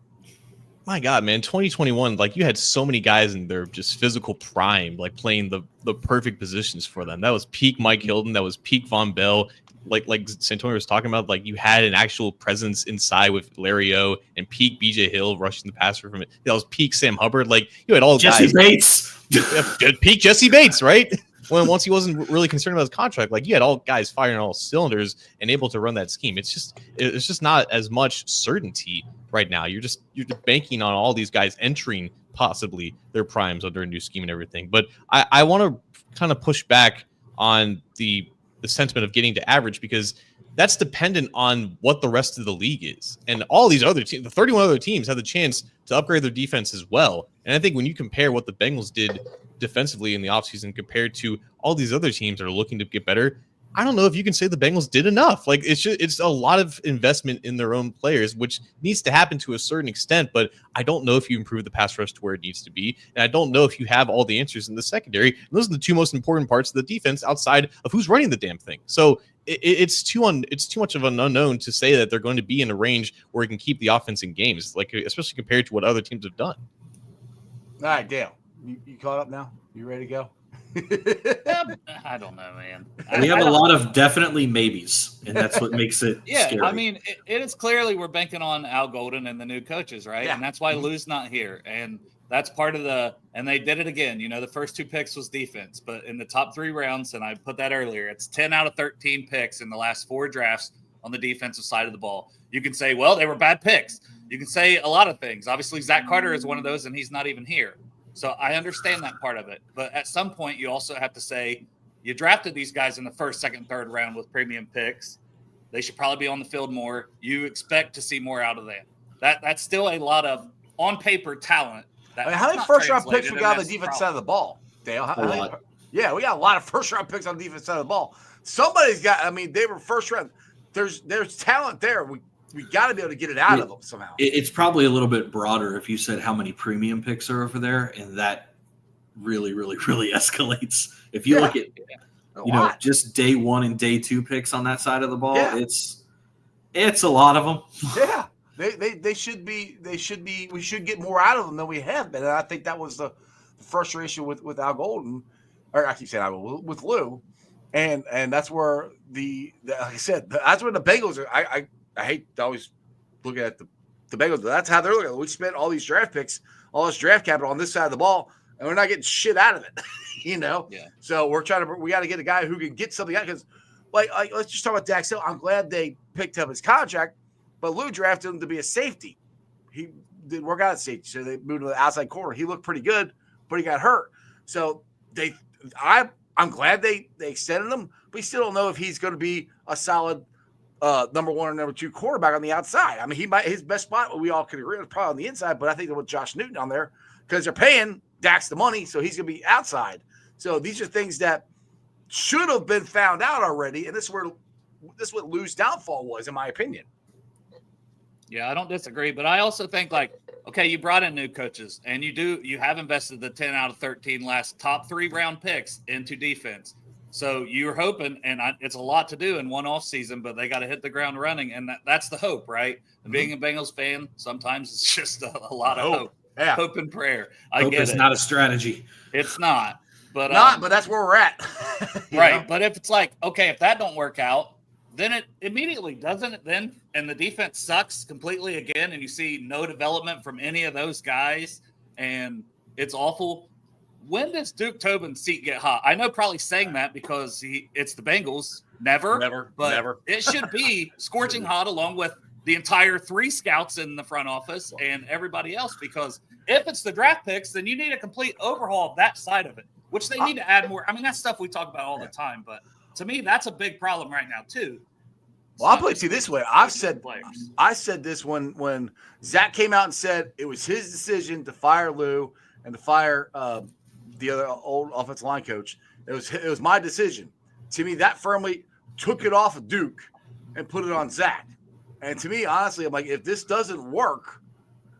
S4: My God, man, 2021, like you had so many guys in their just physical prime, like playing the perfect positions for them. That was peak Mike Hilton. That was peak Von Bell. Like Centaury was talking about, like you had an actual presence inside with Larry O and peak BJ Hill rushing the passer from it. That was peak Sam Hubbard. Like you had all
S3: Jesse
S4: guys.
S3: Bates.
S4: Peak Jesse Bates, right? Once he wasn't really concerned about his contract, like you had all guys firing on all cylinders and able to run that scheme. It's just not as much certainty right now. You're just banking on all these guys entering possibly their primes under a new scheme and everything. But I want to kind of push back on the sentiment of getting to average because that's dependent on what the rest of the league is. And all these other teams, the 31 other teams, have the chance to upgrade their defense as well. And I think when you compare what the Bengals did defensively in the offseason compared to all these other teams that are looking to get better, I don't know if you can say the Bengals did enough. Like it's a lot of investment in their own players, which needs to happen to a certain extent. But I don't know if you improve the pass rush to where it needs to be, and I don't know if you have all the answers in the secondary. And those are the two most important parts of the defense outside of who's running the damn thing. So it's too much of an unknown to say that they're going to be in a range where it can keep the offense in games, like especially compared to what other teams have done.
S2: All right, Dale, you caught up now? You ready to go?
S5: I don't know, man.
S3: We have a lot of definitely maybes, and that's what makes it scary.
S5: I mean, it is clearly we're banking on Al Golden and the new coaches, right?
S2: Yeah.
S5: And that's why Lou's not here. And that's part of and they did it again. You know, the first two picks was defense, but in the top 3 rounds, and I put that earlier, it's 10 out of 13 picks in the last 4 drafts on the defensive side of the ball. You can say, well, they were bad picks. You can say a lot of things. Obviously, Zach Carter is one of those, and he's not even here. So I understand that part of it. But at some point, you also have to say you drafted these guys in the first, second, third round with premium picks. They should probably be on the field more. You expect to see more out of them. That's still a lot of on-paper talent.
S2: How many first-round picks we got on the defense side of the ball, Dale? Yeah, we got a lot of first-round picks on the defense side of the ball. Somebody's got – I mean, they were first-round. There's talent there. We got to be able to get it out of them somehow.
S3: It's probably a little bit broader if you said how many premium picks are over there, and that really, really, really escalates. If you look at, just day 1 and day 2 picks on that side of the ball, it's a lot of them.
S2: Yeah, they should be. We should get more out of them than we have been. And I think that was the frustration with Al Golden, or I keep saying Al Golden, with Lou, and that's where like I said, that's where the Bengals are. I hate to always look at the Bengals, but that's how they're looking at it. We spent all these draft picks, all this draft capital on this side of the ball, and we're not getting shit out of it, Yeah. So we got to get a guy who can get something out because, like, let's just talk about Dax Hill. I'm glad they picked up his contract, but Lou drafted him to be a safety. He didn't work out at safety, so they moved to the outside corner. He looked pretty good, but he got hurt. So I'm glad they extended him, but we still don't know if he's going to be a solid number 1 or number 2 quarterback on the outside. I mean, his best spot, we all could agree, is probably on the inside, but I think with Josh Newton on there, because they're paying Dax the money, so he's going to be outside. So these are things that should have been found out already, and this is what Lou's downfall was, in my opinion.
S5: Yeah, I don't disagree, but I also think, like, okay, you brought in new coaches, and you have invested the 10 out of 13 last top 3 round picks into defense. So you're hoping, and it's a lot to do in one off season, but they got to hit the ground running, and that's the hope, right? Mm-hmm. Being a Bengals fan, sometimes it's just a lot of hope, hope and prayer.
S3: Hope is not a strategy.
S5: It's not, but
S2: but that's where we're at,
S5: right? Know? But if it's like, okay, if that don't work out, then it immediately doesn't it then, and the defense sucks completely again, and you see no development from any of those guys, and it's awful. When does Duke Tobin's seat get hot? I know probably saying that because it's the Bengals. Never. It should be scorching hot along with the entire 3 scouts in the front office and everybody else, because if it's the draft picks, then you need a complete overhaul of that side of it, which they need to add more. I mean, that's stuff we talk about all the time, but to me, that's a big problem right now too.
S2: Well, I'll put it to you this way. I said this when Zach came out and said it was his decision to fire Lou and to fire the other old offensive line coach. It was my decision. To me, that firmly took it off of Duke and put it on Zach. And to me, honestly, I'm like, if this doesn't work,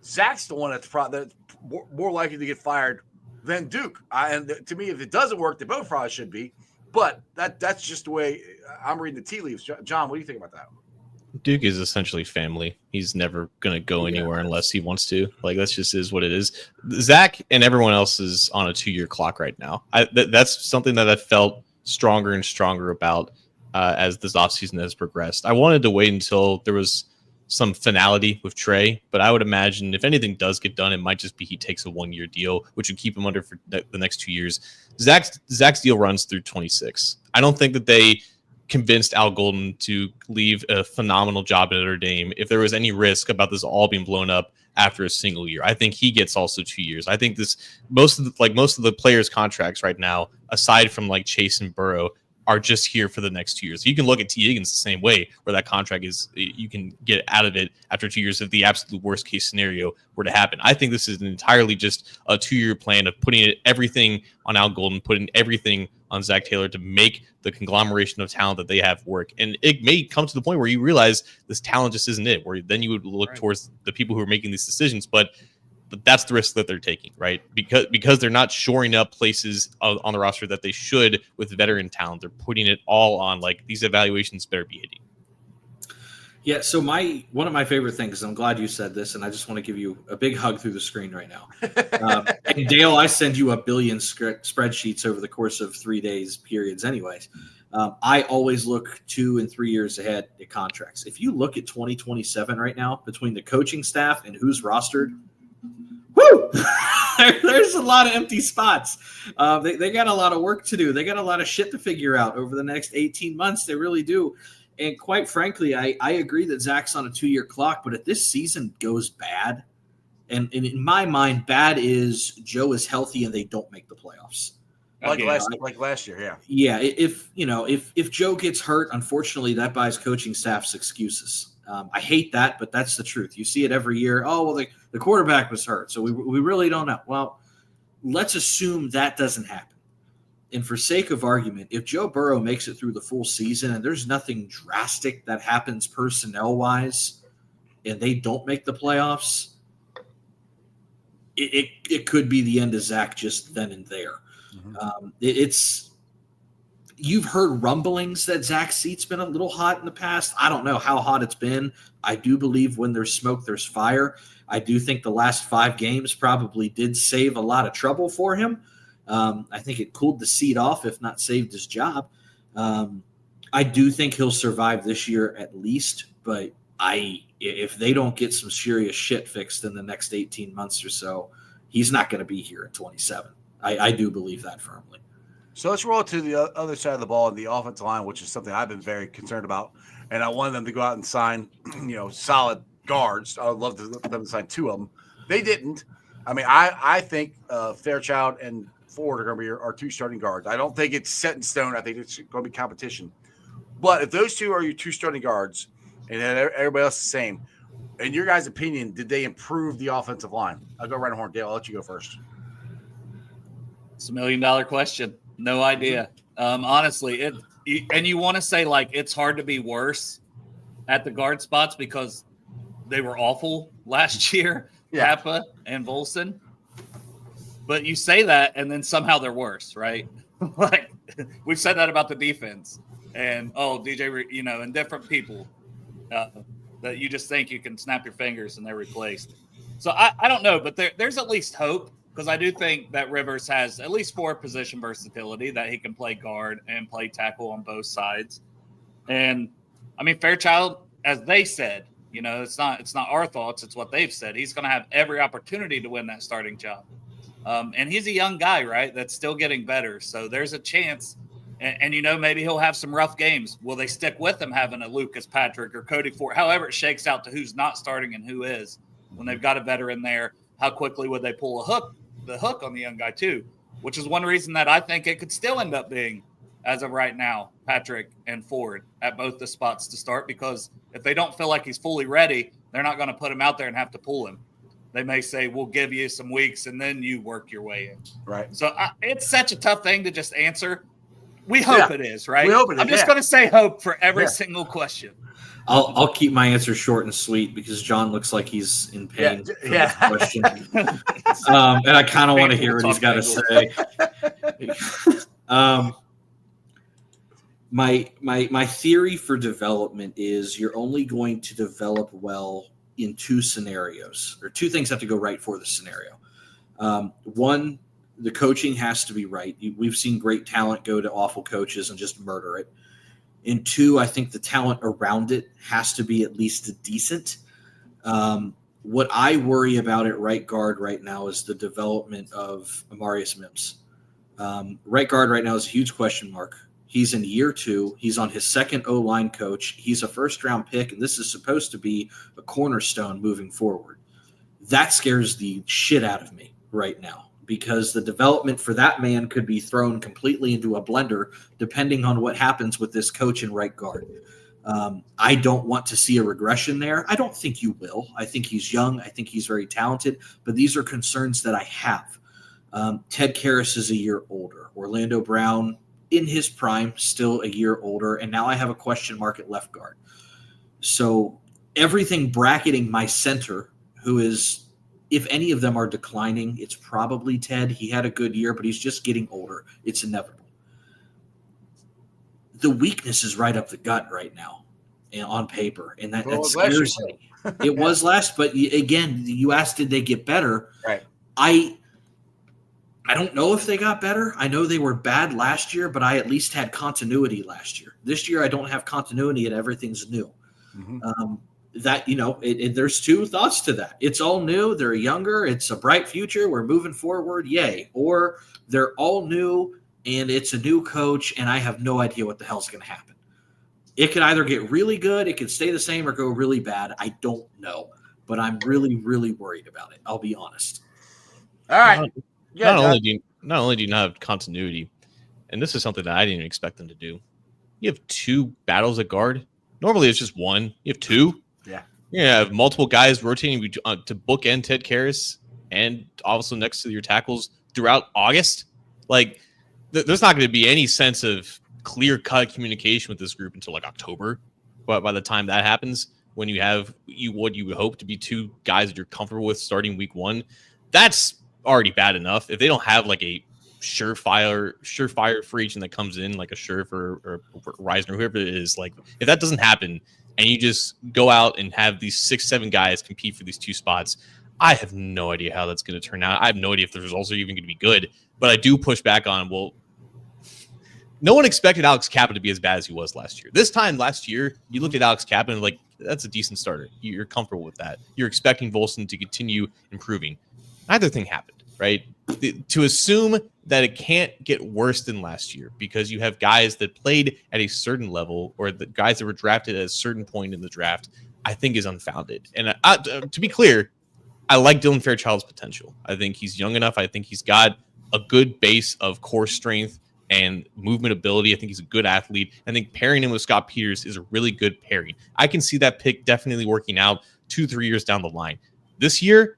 S2: Zach's the one that's more likely to get fired than Duke. And to me, if it doesn't work, they both probably should be. But that's just the way I'm reading the tea leaves. John, what do you think about that?
S4: Duke is essentially family. He's never going to go anywhere unless he wants to. Like, that's just is what it is. Zach and everyone else is on a 2-year clock right now. That's something that I felt stronger and stronger about as this offseason has progressed. I wanted to wait until there was some finality with Trey, but I would imagine if anything does get done, it might just be he takes a 1-year deal, which would keep him under for the next 2 years. Zach's deal runs through 26. I don't think that they convinced Al Golden to leave a phenomenal job at Notre Dame if there was any risk about this all being blown up after a single year. I think he gets also 2 years. I think most of the players' contracts right now, aside from like Chase and Burrow, are just here for the next 2 years. You can look at Tee Higgins the same way, where that contract is, you can get out of it after 2 years if the absolute worst case scenario were to happen. I think this is entirely just a 2-year plan of putting everything on Al Golden, putting everything on Zach Taylor to make the conglomeration of talent that they have work. And it may come to the point where you realize this talent just isn't it, where then you would look towards the people who are making these decisions. But that's the risk that they're taking, right? Because they're not shoring up places on the roster that they should with veteran talent. They're putting it all on, like, these evaluations better be hitting.
S3: Yeah, so one of my favorite things, I'm glad you said this, and I just want to give you a big hug through the screen right now. And Dale, I send you a billion spreadsheets over the course of 3 days periods anyways. I always look 2 and 3 years ahead at contracts. If you look at 2027 right now, between the coaching staff and who's rostered, woo! There's a lot of empty spots. They got a lot of work to do. They got a lot of shit to figure out over the next 18 months. They really do. And quite frankly, I agree that Zach's on a 2-year clock, but if this season goes bad, and in my mind, bad is Joe is healthy and they don't make the playoffs.
S2: Like last year, yeah.
S3: Yeah, if Joe gets hurt, unfortunately, that buys coaching staff's excuses. I hate that, but that's the truth. You see it every year. Oh, well, the quarterback was hurt, so we really don't know. Well, let's assume that doesn't happen. And for sake of argument, if Joe Burrow makes it through the full season and there's nothing drastic that happens personnel-wise and they don't make the playoffs, it could be the end of Zach just then and there. Mm-hmm. You've heard rumblings that Zach's seat's been a little hot in the past. I don't know how hot it's been. I do believe when there's smoke, there's fire. I do think the last 5 games probably did save a lot of trouble for him. I think it cooled the seat off, if not saved his job. I do think he'll survive this year at least, but if they don't get some serious shit fixed in the next 18 months or so, he's not going to be here at 27. I do believe that firmly.
S2: So let's roll to the other side of the ball, the offensive line, which is something I've been very concerned about. And I wanted them to go out and sign, solid guards. I would love them to sign 2 of them. They didn't. I mean, I think Fairchild and Ford are going to be our 2 starting guards. I don't think it's set in stone. I think it's going to be competition. But if those 2 are your 2 starting guards and then everybody else is the same, in your guys' opinion, did they improve the offensive line? I'll go right on horn. Dale, I'll let you go first.
S5: It's $1 million question. No idea. Honestly, and you want to say, like, it's hard to be worse at the guard spots because they were awful last year, Kappa and Volson. But you say that, and then somehow they're worse, right? Like, we've said that about the defense. And, DJ, and different people that you just think you can snap your fingers and they're replaced. So I don't know, but there's at least hope, because I do think that Rivers has at least 4 position versatility, that he can play guard and play tackle on both sides. And, I mean, Fairchild, as they said, it's not our thoughts, it's what they've said. He's going to have every opportunity to win that starting job. And he's a young guy, right, that's still getting better. So there's a chance. And maybe he'll have some rough games. Will they stick with him having a Lucas Patrick or Cody Ford? However it shakes out to who's not starting and who is. When they've got a veteran there, how quickly would they pull the hook on the young guy too? Which is one reason that I think it could still end up being, as of right now, Patrick and Ford at both the spots to start. Because if they don't feel like he's fully ready, they're not going to put him out there and have to pull him. They may say, we'll give you some weeks and then you work your way in.
S2: Right.
S5: So it's such a tough thing to just answer. We hope it is, right?
S2: We hope it is,
S5: I'm just going to say hope for every single question.
S3: I'll keep my answer short and sweet because John looks like he's in pain. For this question. And I kind of want to hear what he's got to say. My theory for development is you're only going to develop well in two scenarios, or two things have to go right for the scenario. One, the coaching has to be right. We've seen great talent go to awful coaches and just murder it. And two, I think the talent around it has to be at least decent. What I worry about at right guard right now is the development of Amarius Mims. Right guard right now is a huge question mark. He's in year 2. He's on his second O-line coach. He's a first-round pick, and this is supposed to be a cornerstone moving forward. That scares the shit out of me right now because the development for that man could be thrown completely into a blender depending on what happens with this coach in right guard. I don't want to see a regression there. I don't think you will. I think he's young. I think he's very talented, but these are concerns that I have. Ted Karras is a year older. Orlando Brown, in his prime, still a year older, and now I have a question mark at left guard. So everything bracketing my center, who is, if any of them are declining, it's probably Ted. He had a good year, but he's just getting older. It's inevitable. The weakness is right up the gut right now on paper, and that scares me. It was last, but again, you asked, did they get better?
S2: Right.
S3: I don't know if they got better. I know they were bad last year, but I at least had continuity last year. This year, I don't have continuity and everything's new. Mm-hmm. There's two thoughts to that. It's all new. They're younger. It's a bright future. We're moving forward. Yay. Or they're all new and it's a new coach and I have no idea what the hell's going to happen. It could either get really good, it could stay the same, or go really bad. I don't know, but I'm really, really worried about it. I'll be honest.
S2: All right.
S4: Not only do you not have continuity, and this is something that I didn't even expect them to do. You have 2 battles at guard. Normally it's just 1. You have 2.
S2: Yeah.
S4: You have multiple guys rotating to bookend Ted Karras, and also next to your tackles throughout August. Like, there's not going to be any sense of clear-cut communication with this group until like October. But by the time that happens, when you have what you would hope to be 2 guys that you're comfortable with starting week 1, that's already bad enough. If they don't have like a surefire free agent that comes in, like a Scherf or Reisner, whoever it is, like if that doesn't happen and you just go out and have these 6-7 guys compete for these 2 spots, I have no idea how that's going to turn out. I have no idea if the results are even going to be good, but I do push back on, well, no one expected Alex Cappa to be as bad as he was last year. This time last year, you looked at Alex Cappa and like, that's a decent starter. You're comfortable with that. You're expecting Volson to continue improving. Neither thing happened, right? To assume that it can't get worse than last year because you have guys that played at a certain level or the guys that were drafted at a certain point in the draft, I think is unfounded. And to be clear, I like Dylan Fairchild's potential. I think he's young enough. I think he's got a good base of core strength and movement ability. I think he's a good athlete. I think pairing him with Scott Peters is a really good pairing. I can see that pick definitely working out 2-3 years down the line. This year,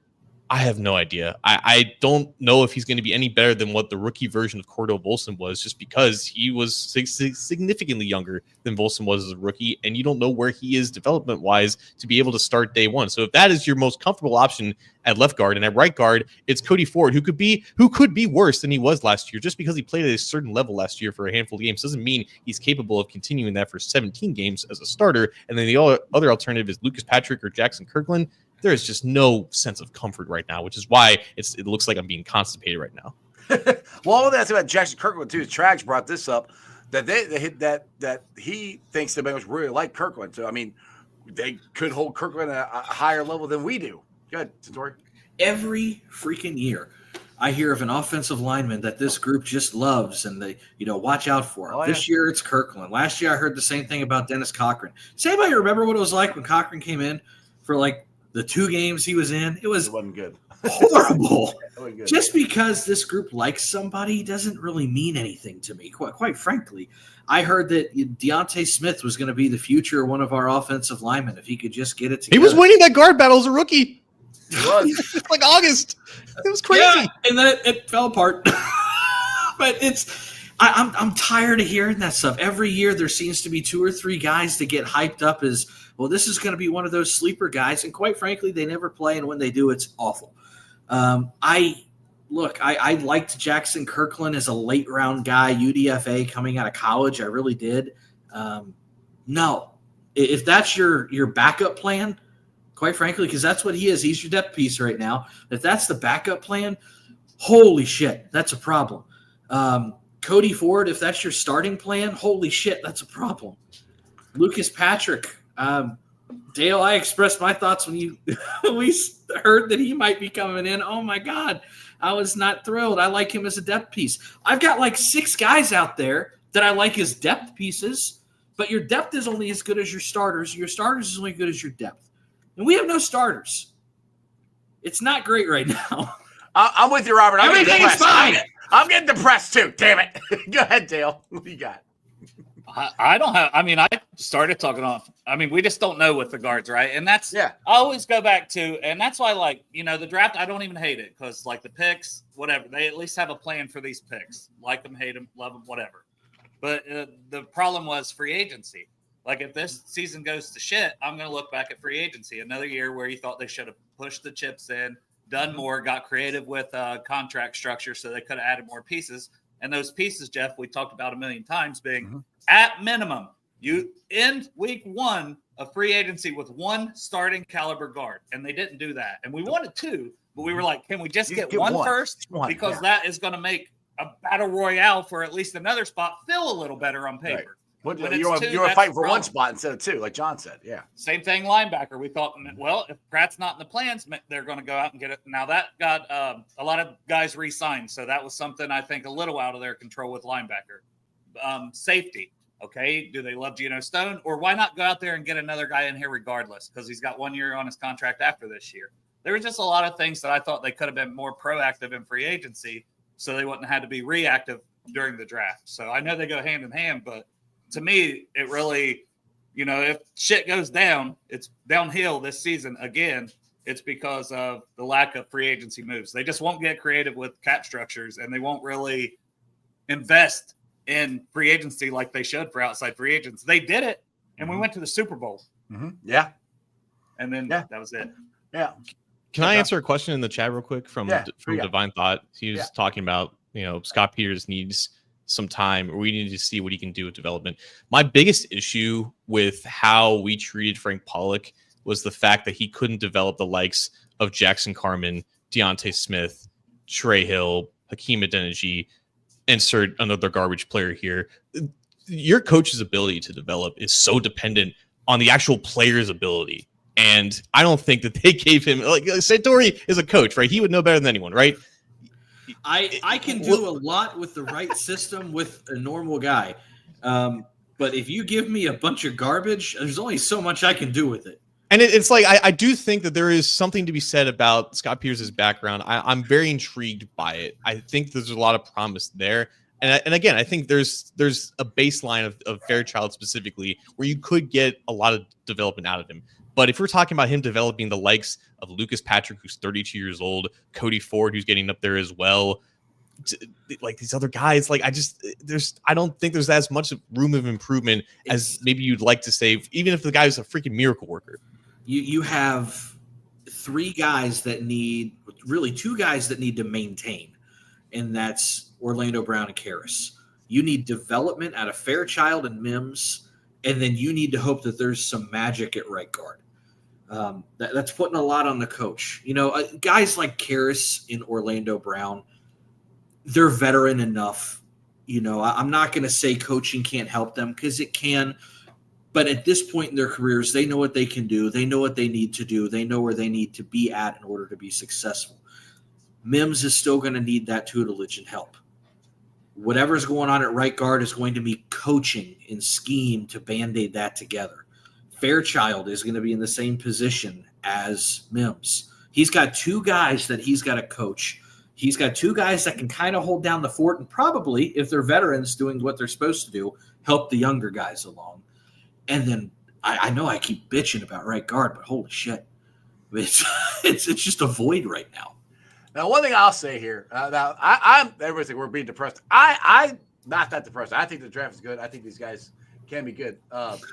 S4: I have no idea. I don't know if he's going to be any better than what the rookie version of Cordell Volson was, just because he was significantly younger than Volson was as a rookie, and you don't know where he is development-wise to be able to start day one. So if that is your most comfortable option at left guard, and at right guard, it's Cody Ford, who could be worse than he was last year. Just because he played at a certain level last year for a handful of games doesn't mean he's capable of continuing that for 17 games as a starter. And then the other alternative is Lucas Patrick or Jackson Kirkland. There is just no sense of comfort right now, which is why it looks like I'm being constipated right now.
S2: Well, all that's about Jackson Kirkland too. Trags brought this up that that he thinks the Bengals really like Kirkland. So I mean, they could hold Kirkland at a higher level than we do. Good, Centaury.
S3: Every freaking year, I hear of an offensive lineman that this group just loves and they, watch out for.
S2: Oh,
S3: this year it's Kirkland. Last year I heard the same thing about Dennis Cochran. Does anybody remember what it was like when Cochran came in for like the 2 games he was in? It wasn't
S2: good.
S3: Horrible.
S2: Wasn't good.
S3: Just because this group likes somebody doesn't really mean anything to me, quite frankly. I heard that Deontay Smith was going to be the future one of our offensive linemen if he could just get it together.
S4: He was winning that guard battle as a rookie.
S2: He was.
S4: Like August. It was crazy.
S3: Yeah, and then it fell apart. But I'm tired of hearing that stuff. Every year there seems to be 2 or 3 guys that get hyped up as, well, this is going to be one of those sleeper guys. And quite frankly, they never play. And when they do, it's awful. I liked Jackson Kirkland as a late round guy, UDFA coming out of college. I really did. No, if that's your backup plan, quite frankly, because that's what he is. He's your depth piece right now. If that's the backup plan, holy shit, that's a problem. Cody Ford, if that's your starting plan, holy shit, that's a problem. Lucas Patrick, Dale, I expressed my thoughts when we heard that he might be coming in. Oh my God, I was not thrilled. I like him as a depth piece. I've got like 6 guys out there that I like as depth pieces, but your depth is only as good as your starters. Your starters is only good as your depth. And we have no starters. It's not great right now.
S2: I'm with you, Robert.
S3: Everything is fine.
S2: I'm getting depressed too. Damn it. Go ahead, Dale. What do you got?
S5: I don't have. I mean, I started talking off. I mean, we just don't know with the guards, right? And that's
S2: Yeah.
S5: I always go back to, and that's why, like, the draft. I don't even hate it because, like, the picks, whatever, they at least have a plan for these picks. Like them, hate them, love them, whatever. But the problem was free agency. Like, if this season goes to shit, I'm going to look back at free agency. Another year where you thought they should have pushed the chips in, done more, got creative with contract structure so they could have added more pieces. And those pieces, Jeff, we talked about a million times being at minimum, you end week 1 of free agency with 1 starting caliber guard. And they didn't do that. And we wanted 2, but we were like, can we just get one first? Because that is going to make a battle royale for at least another spot feel a little better on paper.
S2: Right. You're
S5: that's
S2: fighting for
S5: the
S2: 1 spot instead of 2, like John said. Yeah.
S5: Same thing, linebacker. We thought, well, if Pratt's not in the plans, they're going to go out and get it. Now, that got a lot of guys re-signed, so that was something I think a little out of their control with linebacker. Safety, okay? Do they love Geno Stone? Or why not go out there and get another guy in here regardless, because he's got 1 year on his contract after this year? There were just a lot of things that I thought they could have been more proactive in free agency so they wouldn't have had to be reactive during the draft. So I know they go hand in hand, but to me, it really, if shit goes down, it's downhill this season again. It's because of the lack of free agency moves. They just won't get creative with cap structures, and they won't really invest in free agency like they should for outside free agents. They did it, and we went to the Super Bowl.
S2: Yeah.
S5: And then that was it.
S2: Yeah.
S4: Can I answer a question in the chat real quick from Divine Thought? He was talking about, Scott Peters needs some time, or we need to see what he can do with development. My biggest issue with how we treated Frank Pollock was the fact that he couldn't develop the likes of Jackson Carman, Deontay Smith, Trey Hill, Hakeem Adeniji, insert another garbage player here. Your coach's ability to develop is so dependent on the actual player's ability. And I don't think that they gave him, like, Centaury is a coach, right? He would know better than anyone, right?
S3: I can do a lot with the right system with a normal guy. But if you give me a bunch of garbage, there's only so much I can do with it.
S4: And it's like, I do think that there is something to be said about Scott Pierce's background. I'm very intrigued by it. I think there's a lot of promise there. And again, I think there's a baseline of Fairchild specifically where you could get a lot of development out of him. But if we're talking about him developing the likes of Lucas Patrick, who's 32 years old, Cody Ford, who's getting up there as well, like these other guys, like I don't think there's as much room of improvement as maybe you'd like to say, even if the guy's a freaking miracle worker.
S3: You have 3 guys that need, really 2 guys that need to maintain, and that's Orlando Brown and Karras. You need development out of Fairchild and Mims, and then you need to hope that there's some magic at right guard. That's putting a lot on the coach. Guys like Karras and Orlando Brown, they're veteran enough. I'm not going to say coaching can't help them, because it can. But at this point in their careers, they know what they can do. They know what they need to do. They know where they need to be at in order to be successful. Mims is still going to need that tutelage and help. Whatever's going on at right guard is going to be coaching and scheme to Band-Aid that together. Fairchild is going to be in the same position as Mims. He's got 2 guys that he's got to coach. He's got 2 guys that can kind of hold down the fort and probably, if they're veterans doing what they're supposed to do, help the younger guys along. And then I know I keep bitching about right guard, but holy shit, it's just a void right now.
S2: Now, one thing I'll say here, now I'm everything we're being depressed. I not that depressed. I think the draft is good. I think these guys can be good.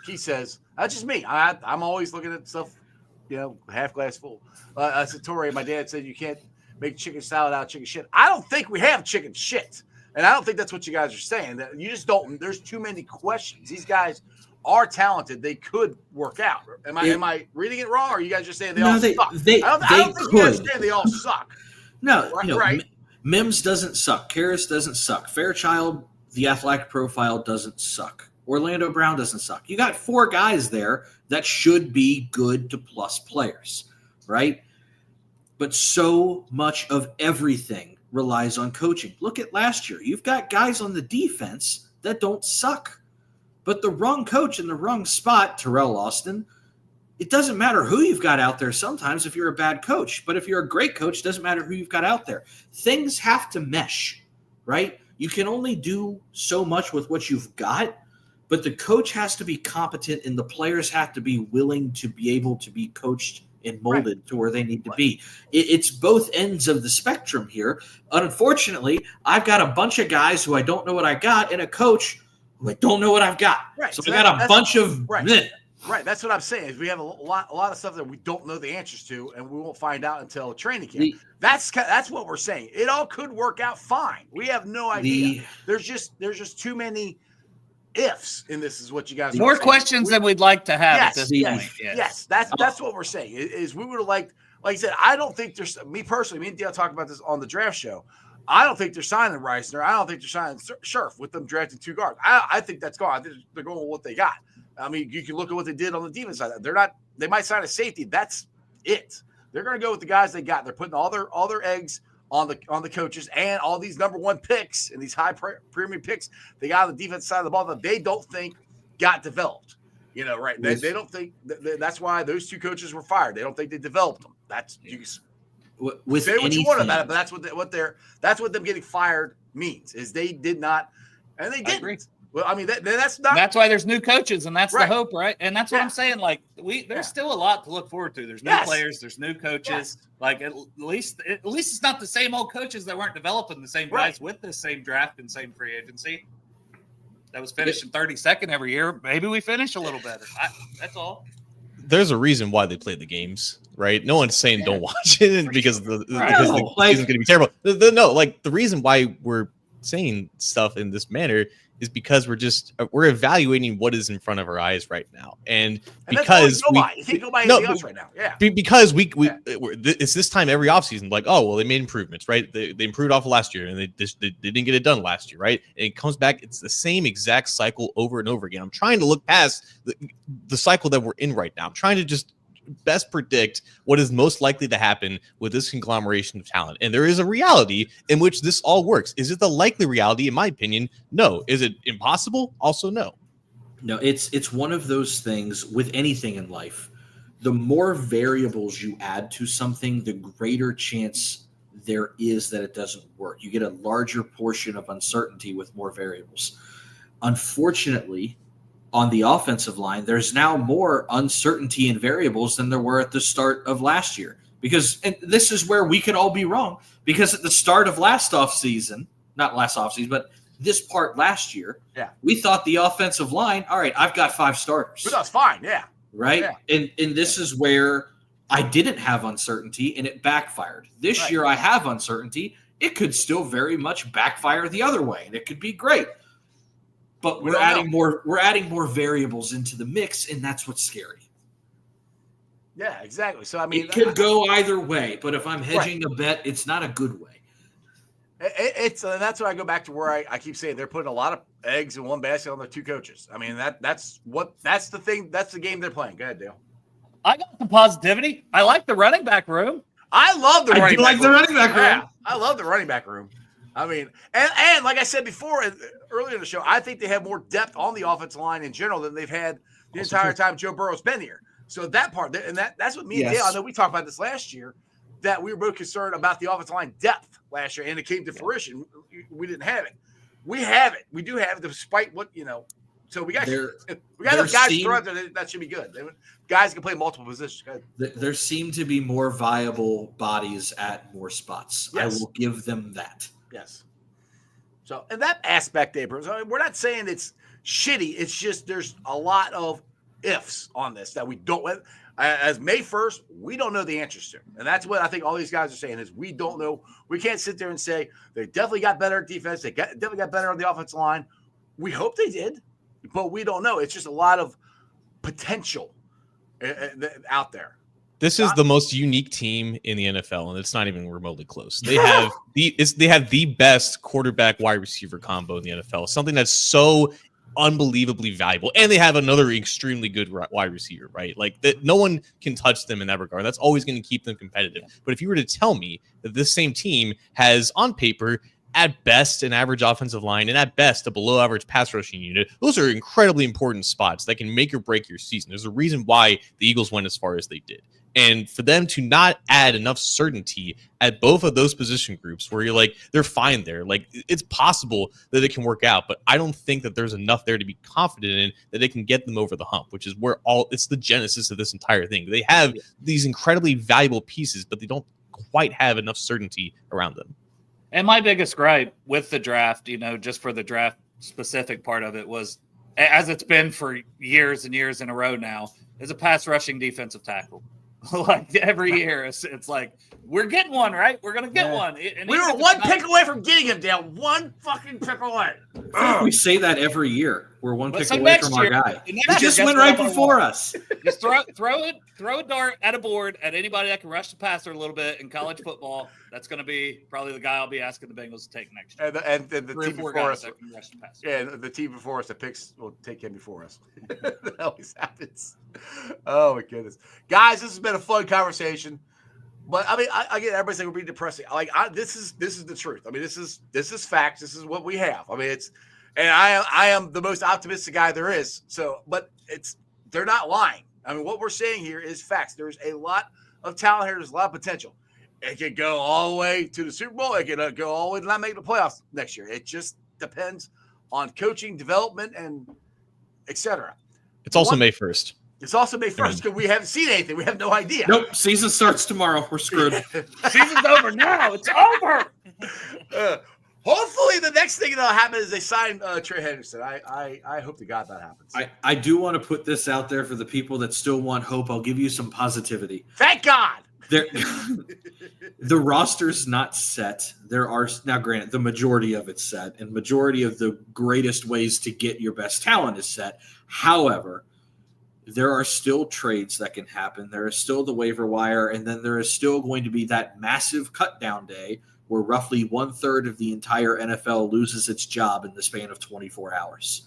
S2: Keith says, that's just me. I'm always looking at stuff, half glass full. Centaury, my dad said you can't make chicken salad out of chicken shit. I don't think we have chicken shit. And I don't think that's what you guys are saying. That you just don't. There's too many questions. These guys are talented. They could work out. Am I reading it wrong, or are you guys just saying they all suck? I don't think you guys are saying they all suck.
S3: No,
S2: right.
S3: Mims doesn't suck. Karras doesn't suck. Fairchild, the athletic profile, doesn't suck. Orlando Brown doesn't suck. You got 4 guys there that should be good to plus players, right? But so much of everything relies on coaching. Look at last year. You've got guys on the defense that don't suck. But the wrong coach in the wrong spot, Terrell Austin, it doesn't matter who you've got out there sometimes if you're a bad coach. But if you're a great coach, it doesn't matter who you've got out there. Things have to mesh, right? You can only do so much with what you've got, but the coach has to be competent and the players have to be willing to be able to be coached and molded to where they need to be. It's both ends of the spectrum here. Unfortunately, I've got a bunch of guys who I don't know what I got and a coach who I don't know what I've got.
S2: Right.
S3: So I got a bunch of
S2: right. Right. That's what I'm saying. Is we have a lot of stuff that we don't know the answers to, and we won't find out until training camp. That's what we're saying. It all could work out fine. We have no idea. There's just too many ifs in this. Is what you guys
S5: more questions than we'd like to have at this point.
S2: Yes. That's what we're saying. Is we would have liked, like I said, I don't think there's me and Dale talked about this on the draft show. I don't think they're signing Reisner. I don't think they're signing Scherf with them drafting 2 guards. I think that's gone. I think they're going with what they got. I mean, you can look at what they did on the defense side. They might sign a safety. That's it. They're going to go with the guys they got. They're putting all their eggs on the coaches and all these number 1 picks and these high premium picks they got on the defense side of the ball that they don't think got developed. Right? They don't think that's why those 2 coaches were fired. They don't think they developed them. That's you
S3: with
S2: say what you want about it, but that's what them getting fired means is they did not, and they didn't. Well, I mean that's not.
S5: That's why there's new coaches, and that's the hope, right? And that's what I'm saying. Like there's still a lot to look forward to. There's new players, there's new coaches. Yes. Like at least it's not the same old coaches that weren't developing the same guys with the same draft and same free agency. That was finishing 32nd every year. Maybe we finish a little better. That's all.
S4: There's a reason why they play the games, right? No one's saying don't watch it because the season's going to be terrible. No, like the reason why we're saying stuff in this manner is because we're evaluating what is in front of our eyes right now, and because
S2: you can't go by anything else right now. Yeah,
S4: because it's this time every offseason. Like, oh well, they made improvements, right? They improved off of last year, and they didn't get it done last year, right? And it comes back. It's the same exact cycle over and over again. I'm trying to look past the cycle that we're in right now. I'm trying to just best predict what is most likely to happen with this conglomeration of talent. And there is a reality in which this all works. Is it the likely reality? In my opinion, no. Is it impossible? Also, no.
S3: No, it's one of those things with anything in life. The more variables you add to something, the greater chance there is that it doesn't work. You get a larger portion of uncertainty with more variables. Unfortunately, on the offensive line, there's now more uncertainty and variables than there were at the start of last year. And this is where we could all be wrong. Because at the start of not last offseason, but this part last year, we thought the offensive line, all right, I've got 5 starters.
S2: But that's fine,
S3: Right? Yeah. And this is where I didn't have uncertainty and it backfired. This year I have uncertainty. It could still very much backfire the other way, and it could be great. But we're adding more variables into the mix, and that's what's scary.
S2: Yeah, exactly. So I mean,
S3: it could go either way, but if I'm hedging a bet, it's not a good way.
S2: It's that's why I go back to where I keep saying they're putting a lot of eggs in one basket on their 2 coaches. I mean that's the thing. That's the game they're playing. Go ahead, Dale.
S5: I got some positivity. I like the running back room.
S2: I love the running back room.
S3: The running back room.
S2: Yeah, I love the running back room. I mean, and like I said before, earlier in the show, I think they have more depth on the offensive line in general than they've had the entire time Joe Burrow's been here. So that part, and that's what me and Dale, I know we talked about this last year, that we were both concerned about the offensive line depth last year, and it came to fruition. We didn't have it. We have it. We do have it, despite what, so we got enough guys to throw out there that should be good. Guys can play multiple positions.
S3: There seem to be more viable bodies at more spots. Yes. I will give them that.
S2: Yes. So in that aspect, Abrams, I mean, we're not saying it's shitty. It's just there's a lot of ifs on this that we don't. As May 1st, we don't know the answers to. And that's what I think all these guys are saying is we don't know. We can't sit there and say they definitely got better at defense. They definitely got better on the offensive line. We hope they did, but we don't know. It's just a lot of potential out there.
S4: This is the most unique team in the NFL, and it's not even remotely close. They have the best quarterback wide receiver combo in the NFL. Something that's so unbelievably valuable, and they have another extremely good wide receiver, right? Like that, no one can touch them in that regard. That's always going to keep them competitive. But if you were to tell me that this same team has, on paper, at best an average offensive line and at best a below average pass rushing unit, those are incredibly important spots that can make or break your season. There's a reason why the Eagles went as far as they did. And for them to not add enough certainty at both of those position groups where you're like, they're fine there. Like, it's possible that it can work out, but I don't think that there's enough there to be confident in that they can get them over the hump, which is where it's the genesis of this entire thing. They have these incredibly valuable pieces, but they don't quite have enough certainty around them.
S5: And my biggest gripe with the draft, just for the draft specific part of it was, as it's been for years and years in a row now, is a pass rushing defensive tackle. Like every year, it's like we're getting one, right? We're gonna get one. And
S2: we were one pick away from getting him down. One fucking pick away.
S3: We say that every year. We're one pick away from our guy. He just went right before us.
S5: Just throw a dart at a board at anybody that can rush the passer a little bit in college football. That's going to be probably the guy I'll be asking the Bengals to take next year.
S2: And the team before us,
S5: yeah,
S2: the team before us that picks will take him before us. That always happens. Oh my goodness, guys, this has been a fun conversation. But I mean, I get everybody saying we're being depressing. Like, this is the truth. I mean, this is facts. This is what we have. I mean, and I am the most optimistic guy there is. So, but they're not lying. I mean, what we're saying here is facts. There's a lot of talent here. There's a lot of potential. It can go all the way to the Super Bowl. It can go all the way to not make the playoffs next year. It just depends on coaching, development, and etc.
S4: It's also May 1st.
S2: It's also May 1st because we haven't seen anything. We have no idea.
S3: Nope. Season starts tomorrow. We're screwed.
S5: Season's over now. It's over.
S2: Hopefully, the next thing that'll happen is they sign Trey Henderson. I hope to God that happens.
S3: I do want to put this out there for the people that still want hope. I'll give you some positivity.
S2: Thank God.
S3: The roster's not set. There are now, granted, the majority of it's set, and majority of the greatest ways to get your best talent is set. However, there are still trades that can happen. There is still the waiver wire, and then there is still going to be that massive cut down day where roughly 1/3 of the entire NFL loses its job in the span of 24 hours.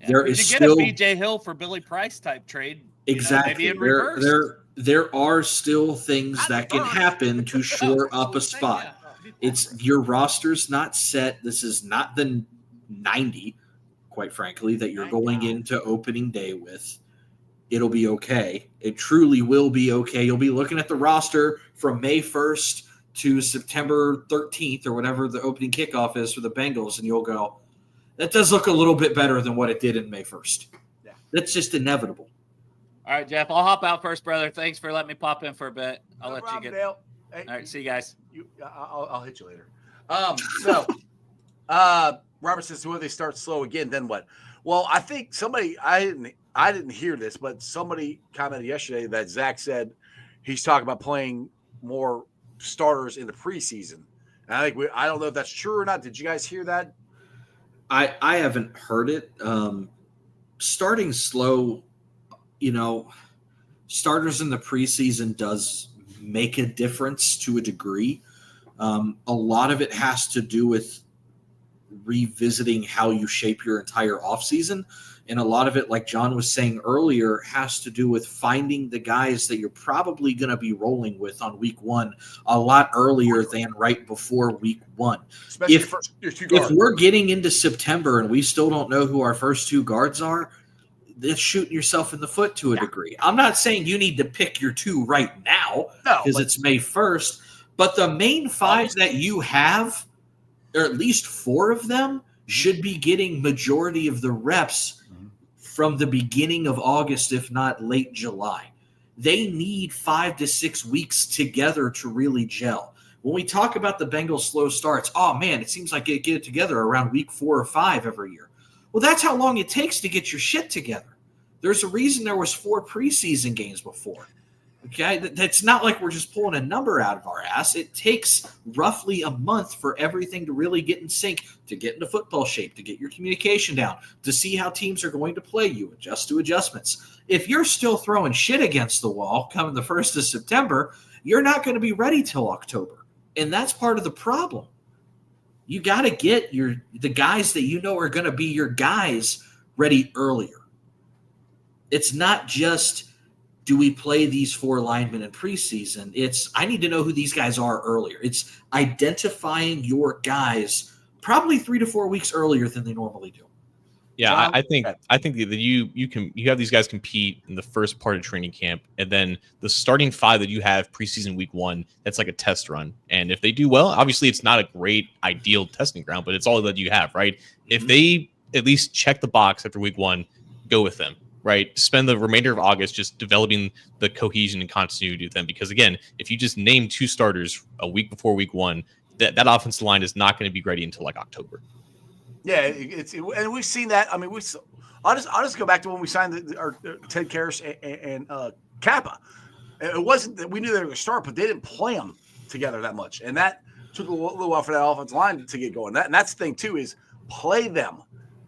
S5: Yeah,
S3: there is
S5: get
S3: still
S5: a BJ Hill for Billy Price type trade.
S3: Exactly.
S5: Maybe in reverse.
S3: There are still things that can happen to shore up a spot. It's your roster's not set. This is not the 90, quite frankly, that you're going into opening day with. It'll be okay. It truly will be okay. You'll be looking at the roster from May 1st to September 13th or whatever the opening kickoff is for the Bengals, and you'll go, that does look a little bit better than what it did in May 1st. Yeah. That's just inevitable.
S5: All right, Jeff, I'll hop out first, brother. Thanks for letting me pop in for a bit. I'll let you get.
S2: Hey,
S5: all right, see you guys.
S2: I'll hit you later. Robert says, "Will they start slow again? Then what?" Well, I think I didn't hear this, but somebody commented yesterday that Zach said he's talking about playing more starters in the preseason. And I think I don't know if that's true or not. Did you guys hear that?
S3: I haven't heard it. Starting slow, starters in the preseason does make a difference to a degree. A lot of it has to do with revisiting how you shape your entire offseason. And a lot of it, like John was saying earlier, has to do with finding the guys that you're probably going to be rolling with on week one a lot earlier than right before week one. If we're getting into September and we still don't know who our first two guards are, that's shooting yourself in the foot to a degree. I'm not saying you need to pick your two right now because it's May 1st, but the main five that you have, or at least four of them, should be getting majority of the reps from the beginning of August, if not late July. They need 5 to 6 weeks together to really gel. When we talk about the Bengals' slow starts, oh, man, it seems like they get it together around week 4 or 5 every year. Well, that's how long it takes to get your shit together. There's a reason there was 4 preseason games before. Okay, that's not like we're just pulling a number out of our ass. It takes roughly a month for everything to really get in sync, to get into football shape, to get your communication down, to see how teams are going to play you, adjust to adjustments. If you're still throwing shit against the wall coming the 1st of September, you're not going to be ready till October. And that's part of the problem. You got to get the guys that you know are going to be your guys ready earlier. It's not just, do we play these 4 linemen in preseason? It's, I need to know who these guys are earlier. It's identifying your guys probably 3 to 4 weeks earlier than they normally do.
S4: Yeah, I think that you have these guys compete in the first part of training camp, and then the starting 5 that you have preseason week 1, that's like a test run. And if they do well, obviously it's not a great ideal testing ground, but it's all that you have, right? Mm-hmm. If they at least check the box after week 1, go with them, right? Spend the remainder of August just developing the cohesion and continuity with them. Because again, if you just name 2 starters a week before week 1, that offensive line is not going to be ready until like October.
S2: Yeah, and we've seen that. I mean, I'll just go back to when we signed our Ted Karras and Kappa. It wasn't that we knew they were going to start, but they didn't play them together that much, and that took a little while for that offensive line to get going. And that's the thing too, is play them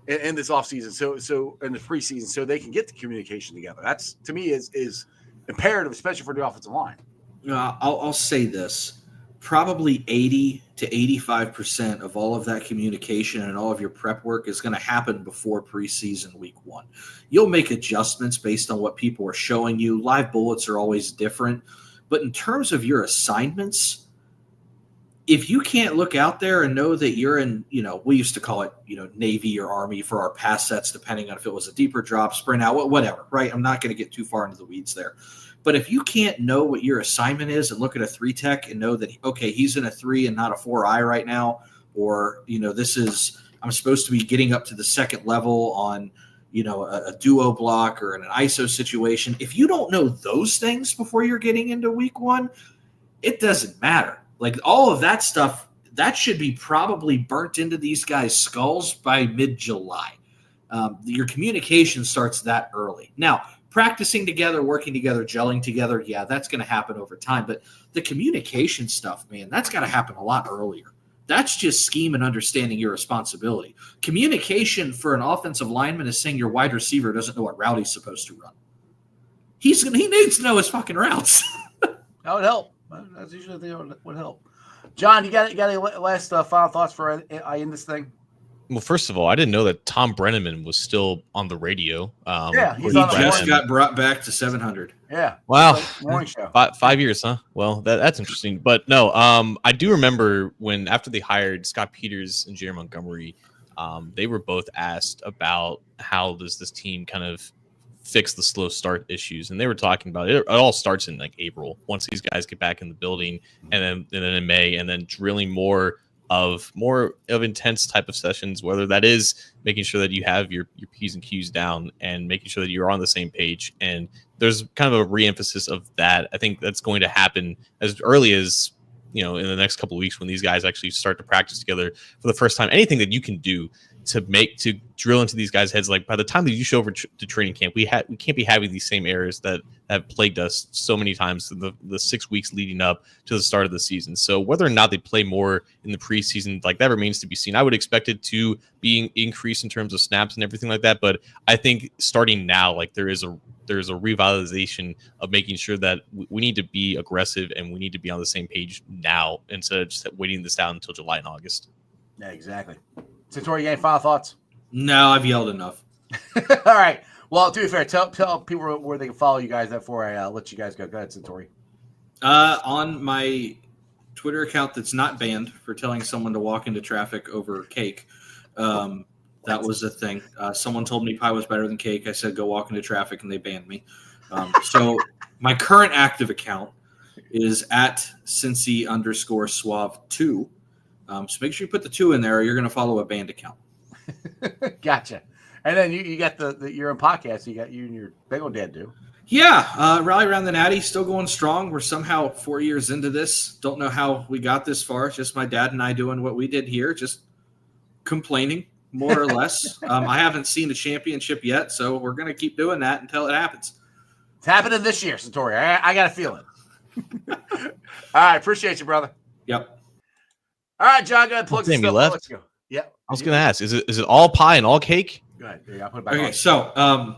S2: in this offseason, so in the preseason, so they can get the communication together. That's, to me, is imperative, especially for the offensive line.
S3: I'll say this. Probably 80 to 85% of all of that communication and all of your prep work is going to happen before preseason week 1. You'll make adjustments based on what people are showing you. Live bullets are always different. But in terms of your assignments, if you can't look out there and know that you're in, we used to call it, Navy or Army for our pass sets, depending on if it was a deeper drop, sprint out, whatever, right? I'm not going to get too far into the weeds there. But if you can't know what your assignment is and look at a 3-tech and know that, okay, he's in a 3 and not a 4-eye right now, or, I'm supposed to be getting up to the second level on, a duo block or in an ISO situation. If you don't know those things before you're getting into week 1, it doesn't matter. Like all of that stuff, that should be probably burnt into these guys' skulls by mid-July. Your communication starts that early. Now, practicing together, working together, gelling together, yeah, that's going to happen over time. But the communication stuff, man, that's got to happen a lot earlier. That's just scheme and understanding your responsibility. Communication for an offensive lineman is saying your wide receiver doesn't know what route he's supposed to run. He needs to know his fucking routes.
S2: That would help. That's usually the thing that would help. John, you got any last final thoughts for I end this thing?
S4: Well, first of all, I didn't know that Tom Brenneman was still on the radio.
S2: Yeah,
S3: he just got brought back to 700.
S2: Yeah.
S4: Wow.
S2: Morning show.
S4: 5 years, huh? Well, that's interesting. But no, I do remember when after they hired Scott Peters and Jerry Montgomery, they were both asked about how does this team kind of fix the slow start issues, and they were talking about it. It all starts in like April once these guys get back in the building, and then in May, and then drilling more of intense type of sessions, whether that is making sure that you have your P's and Q's down and making sure that you're on the same page. And there's kind of a reemphasis of that. I think that's going to happen as early as, in the next couple of weeks when these guys actually start to practice together for the first time. Anything that you can do to drill into these guys' heads, like by the time that you show over to training camp, we can't be having these same errors that have plagued us so many times in the 6 weeks leading up to the start of the season. So whether or not they play more in the preseason, like that remains to be seen. I would expect it to be increased in terms of snaps and everything like that, but I think starting now, like there is a revitalization of making sure that we need to be aggressive and we need to be on the same page now instead of just waiting this out until July and August.
S2: Yeah, exactly. Centaury, you got any final thoughts?
S3: No, I've yelled enough.
S2: All right. Well, to be fair, tell people where they can follow you guys before I let you guys go. Go ahead, Centaury.
S3: On my Twitter account that's not banned for telling someone to walk into traffic over cake. That was a thing. Someone told me pie was better than cake. I said, go walk into traffic, and they banned me. So my current active account is at Cincy_Suave2. So make sure you put the 2 in there, or you're going to follow a banned account.
S2: Gotcha. And then you got the your own podcast. You got you and your Bengal dad do.
S3: Yeah, Rally Around the Natty, still going strong. We're somehow 4 years into this. Don't know how we got this far. It's just my dad and I doing what we did here, just complaining, more or less. I haven't seen a championship yet, so we're going to keep doing that until it happens.
S2: It's happening this year, Centaury. I got a feeling. All right, appreciate you, brother.
S3: Yep.
S2: All right, John, go ahead and plug some
S4: Damn, you
S2: stuff.
S4: left?
S2: Let's go. Yeah.
S4: I was going to ask, is it all pie and all cake?
S2: Go ahead. There you go. I'll put it back
S3: Okay,
S2: on.
S3: so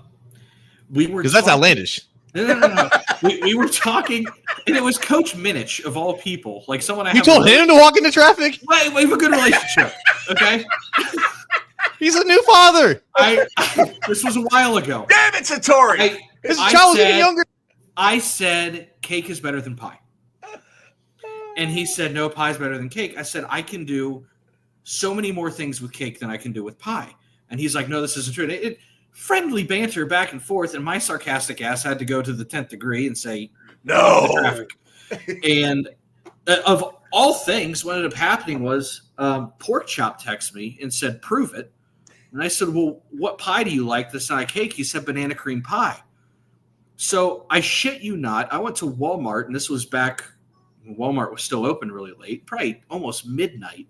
S3: we were
S4: Because that's outlandish.
S3: No. we were talking, and it was Coach Minich of all people, like someone I
S4: You
S3: have
S4: told him to walk into traffic?
S3: we have a good relationship. Okay,
S4: He's a new father.
S3: This was a while ago.
S2: Damn it, Centaury.
S4: His child was getting younger.
S3: I said cake is better than pie, and he said no, pie is better than cake. I said I can do so many more things with cake than I can do with pie, and he's like, no, this isn't true. Friendly banter back and forth, and my sarcastic ass had to go to the 10th degree and say
S2: No.
S3: traffic. And of all things, what ended up happening was Pork Chop texted me and said, prove it. And I said, well, what pie do you like that's not a cake? He said banana cream pie. So I shit you not, I went to Walmart, and this was back when Walmart was still open really late, probably almost midnight,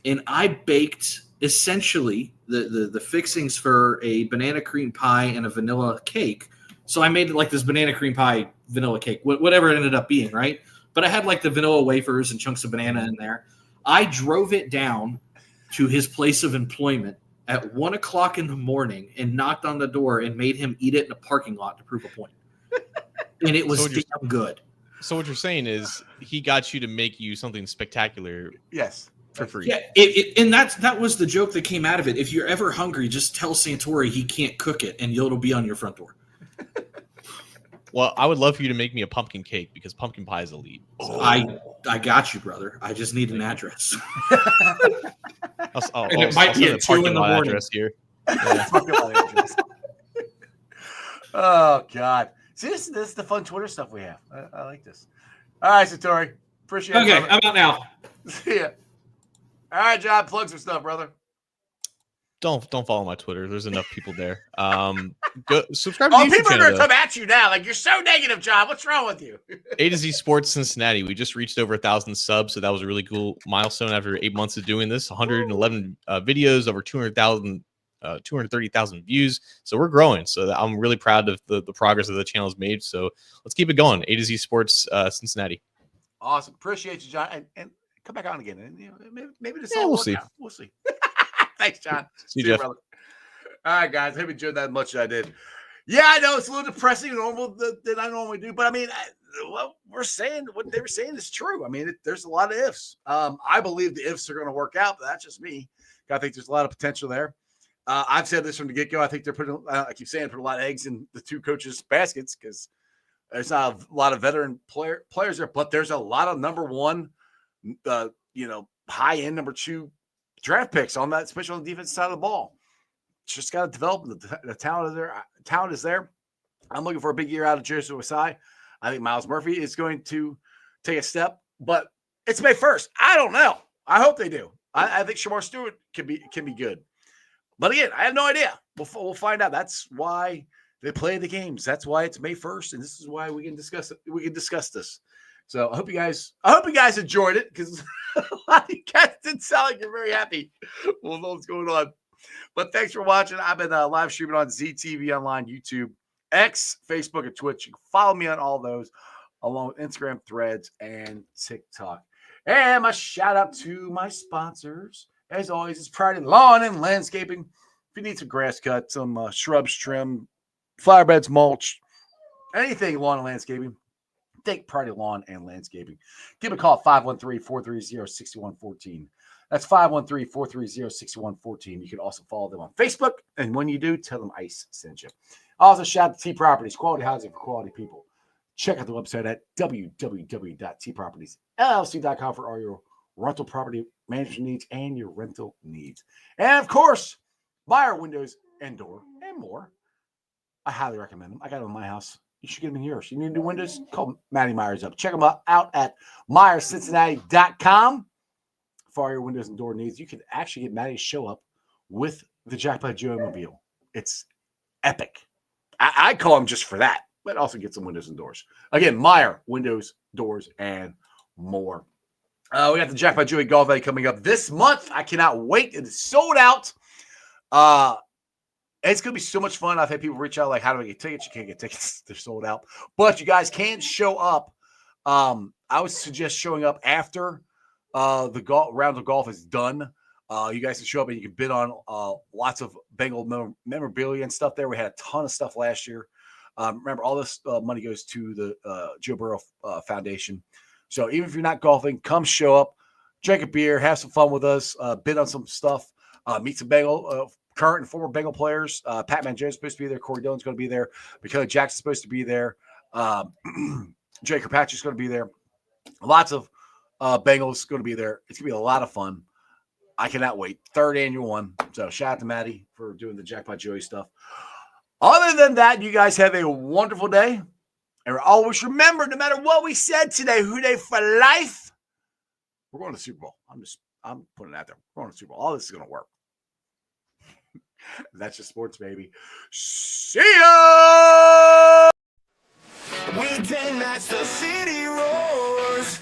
S3: and I baked essentially the fixings for a banana cream pie and a vanilla cake. So I made it like this banana cream pie vanilla cake, whatever it ended up being, right? But I had like the vanilla wafers and chunks of banana in there. I drove it down to his place of employment at 1 o'clock in the morning and knocked on the door and made him eat it in a parking lot to prove a point. And it was
S4: So
S3: damn good.
S4: So what you're saying is he got you to make you something spectacular
S2: Yes.
S4: for free.
S3: Yeah, and that was the joke that came out of it. If you're ever hungry, just tell Centaury he can't cook it, and it'll be on your front door.
S4: Well, I would love for you to make me a pumpkin cake because pumpkin pie is elite. So
S3: I got you, brher. I just need an address.
S4: I'll
S3: And it might be
S4: send
S3: at
S4: a
S3: 2 in
S4: parking
S3: the
S4: lot
S3: morning.
S4: address here.
S2: Oh, God. See, this is the fun Twitter stuff we have. I like this. All right, Centaury. Appreciate it.
S3: Okay,
S2: brother.
S3: how about now?
S2: See ya. All right, John. Plug some stuff, brother.
S4: Don't follow my Twitter. There's enough people there. Go subscribe to
S2: Oh,
S4: the YouTube
S2: people are
S4: channel,
S2: going to come at you now. Like, you're so negative, John. What's wrong with you?
S4: A to Z Sports Cincinnati. We just reached over 1,000 subs, so that was a really cool milestone after 8 months of doing this. 111 videos, over 230,000 views. So we're growing. So I'm really proud of the progress that the channel has made. So let's keep it going. A to Z Sports Cincinnati.
S2: Awesome. Appreciate you, John. And come back on again. And, you know, maybe this
S4: Yeah,
S2: all
S4: we'll
S2: work
S4: see.
S2: out. We'll see. Thanks, John.
S4: See you, Jeff.
S2: brother. All right, guys. I hope you enjoyed that as much as I did. Yeah, I know it's a little depressing than I normally do, but I mean, what they were saying is true. I mean, there's a lot of ifs. I believe the ifs are going to work out, but that's just me. I think there's a lot of potential there. I've said this from the get-go. I think they're putting, I keep saying, put a lot of eggs in the two coaches' baskets because there's not a lot of veteran players there, but there's a lot of number one, high-end number two draft picks on that, especially on the defensive side of the ball. It's just got to develop. The talent is there. Talent is there. I'm looking for a big year out of Joseph Osai. I think Miles Murphy is going to take a step, but it's May 1st. I don't know. I hope they do. I think Shamar Stewart can be good. But again, I have no idea. We'll find out. That's why they play the games. That's why it's May 1st, and this is why we can discuss it. We can discuss this. So I hope you guys enjoyed it because a lot of you guys didn't sound like you're very happy with what's going on. But thanks for watching. I've been live streaming on ZTV Online, YouTube, X, Facebook, and Twitch. You can follow me on all those, along with Instagram, Threads, and TikTok. And my shout out to my sponsors. As always, it's Priority Lawn and Landscaping. If you need some grass cut, some shrubs trim, flower beds, mulch, anything lawn and landscaping, think Priority Lawn and Landscaping. Give me a call at 513-430-6114. That's 513-430-6114. You can also follow them on Facebook. And when you do, tell them ICE sent you. Also, shout out to T Properties, quality housing for quality people. Check out the website at www.tpropertiesllc.com for all your rental property management needs and your rental needs. And, of course, Marr Windows and Door and more. I highly recommend them. I got them in my house. You should get them in yours. You need new windows? Call Matty Myers up. Check them out at MyersCincinnati.com. For all your windows and door needs, you can actually get Matty to show up with the Jackpot Joe mobile. It's epic. I call him just for that. but also get some windows and doors. Again, Marr, windows, doors, and more. We got the Jack by Joey Golf Day coming up this month. I cannot wait. It is sold out. It's going to be so much fun. I've had people reach out like, how do I get tickets? You can't get tickets. They're sold out. But you guys can show up. I would suggest showing up after the round of golf is done. You guys can show up and you can bid on lots of Bengal memorabilia and stuff there. We had a ton of stuff last year. Remember, all this money goes to the Joe Burrow Foundation. So even if you're not golfing, come show up, drink a beer, have some fun with us, bid on some stuff, meet some Bengal current and former Bengal players. Pat Manjo's is supposed to be there. Corey Dillon's going to be there. Because Jackson's supposed to be there. Jay Kirkpatrick's going to be there. Lots of Bengals going to be there. It's going to be a lot of fun. I cannot wait. 3rd annual one. So shout out to Maddie for doing the Jackpot Joey stuff. Other than that, you guys have a wonderful day. And always remember, no matter what we said today, Who Dey for life. We're going to the Super Bowl. I'm putting it out there. We're going to the Super Bowl. All this is going to work. That's just sports, baby. See ya!
S1: Weekday nights, the city roars.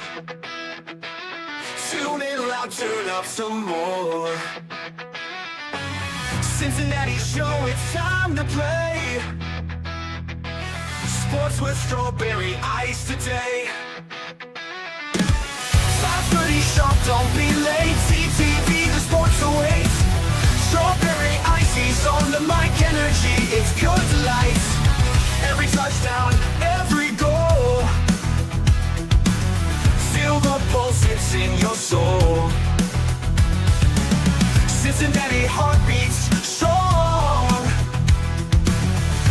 S1: Tune in loud, turn up some more. Cincinnati show, it's time to play. Sports with strawberry ice today. 5:30 sharp, don't be late. CTV, the sports awaits. Strawberry icy's on the mic, energy, it's good delight. Every touchdown, every goal. Feel the pulse, it's in your soul. Cincinnati heartbeats strong.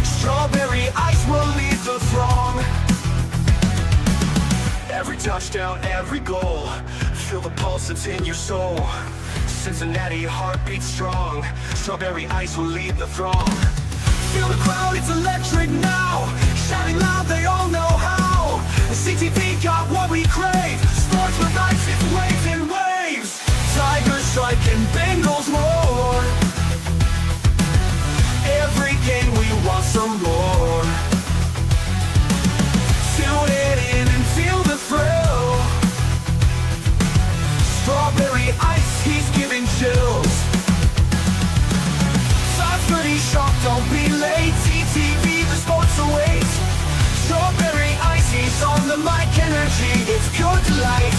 S1: Strawberry ice will lead the throng. Every touchdown, every goal. Feel the pulse, it's in your soul. Cincinnati heartbeats strong. Strawberry ice will lead the throng. Feel the crowd, it's electric now. Shouting loud, they all know how. The CTV got what we crave. Sports with ice, it's waves and waves. Tigers strike and Bengals roar. Every game we want some more. Tune in and feel the thrill. Strawberry ice, he's giving chills. 5:30 sharp, don't be late. CTV, the sports awaits. Strawberry ice, he's on the mic, energy, it's good delight.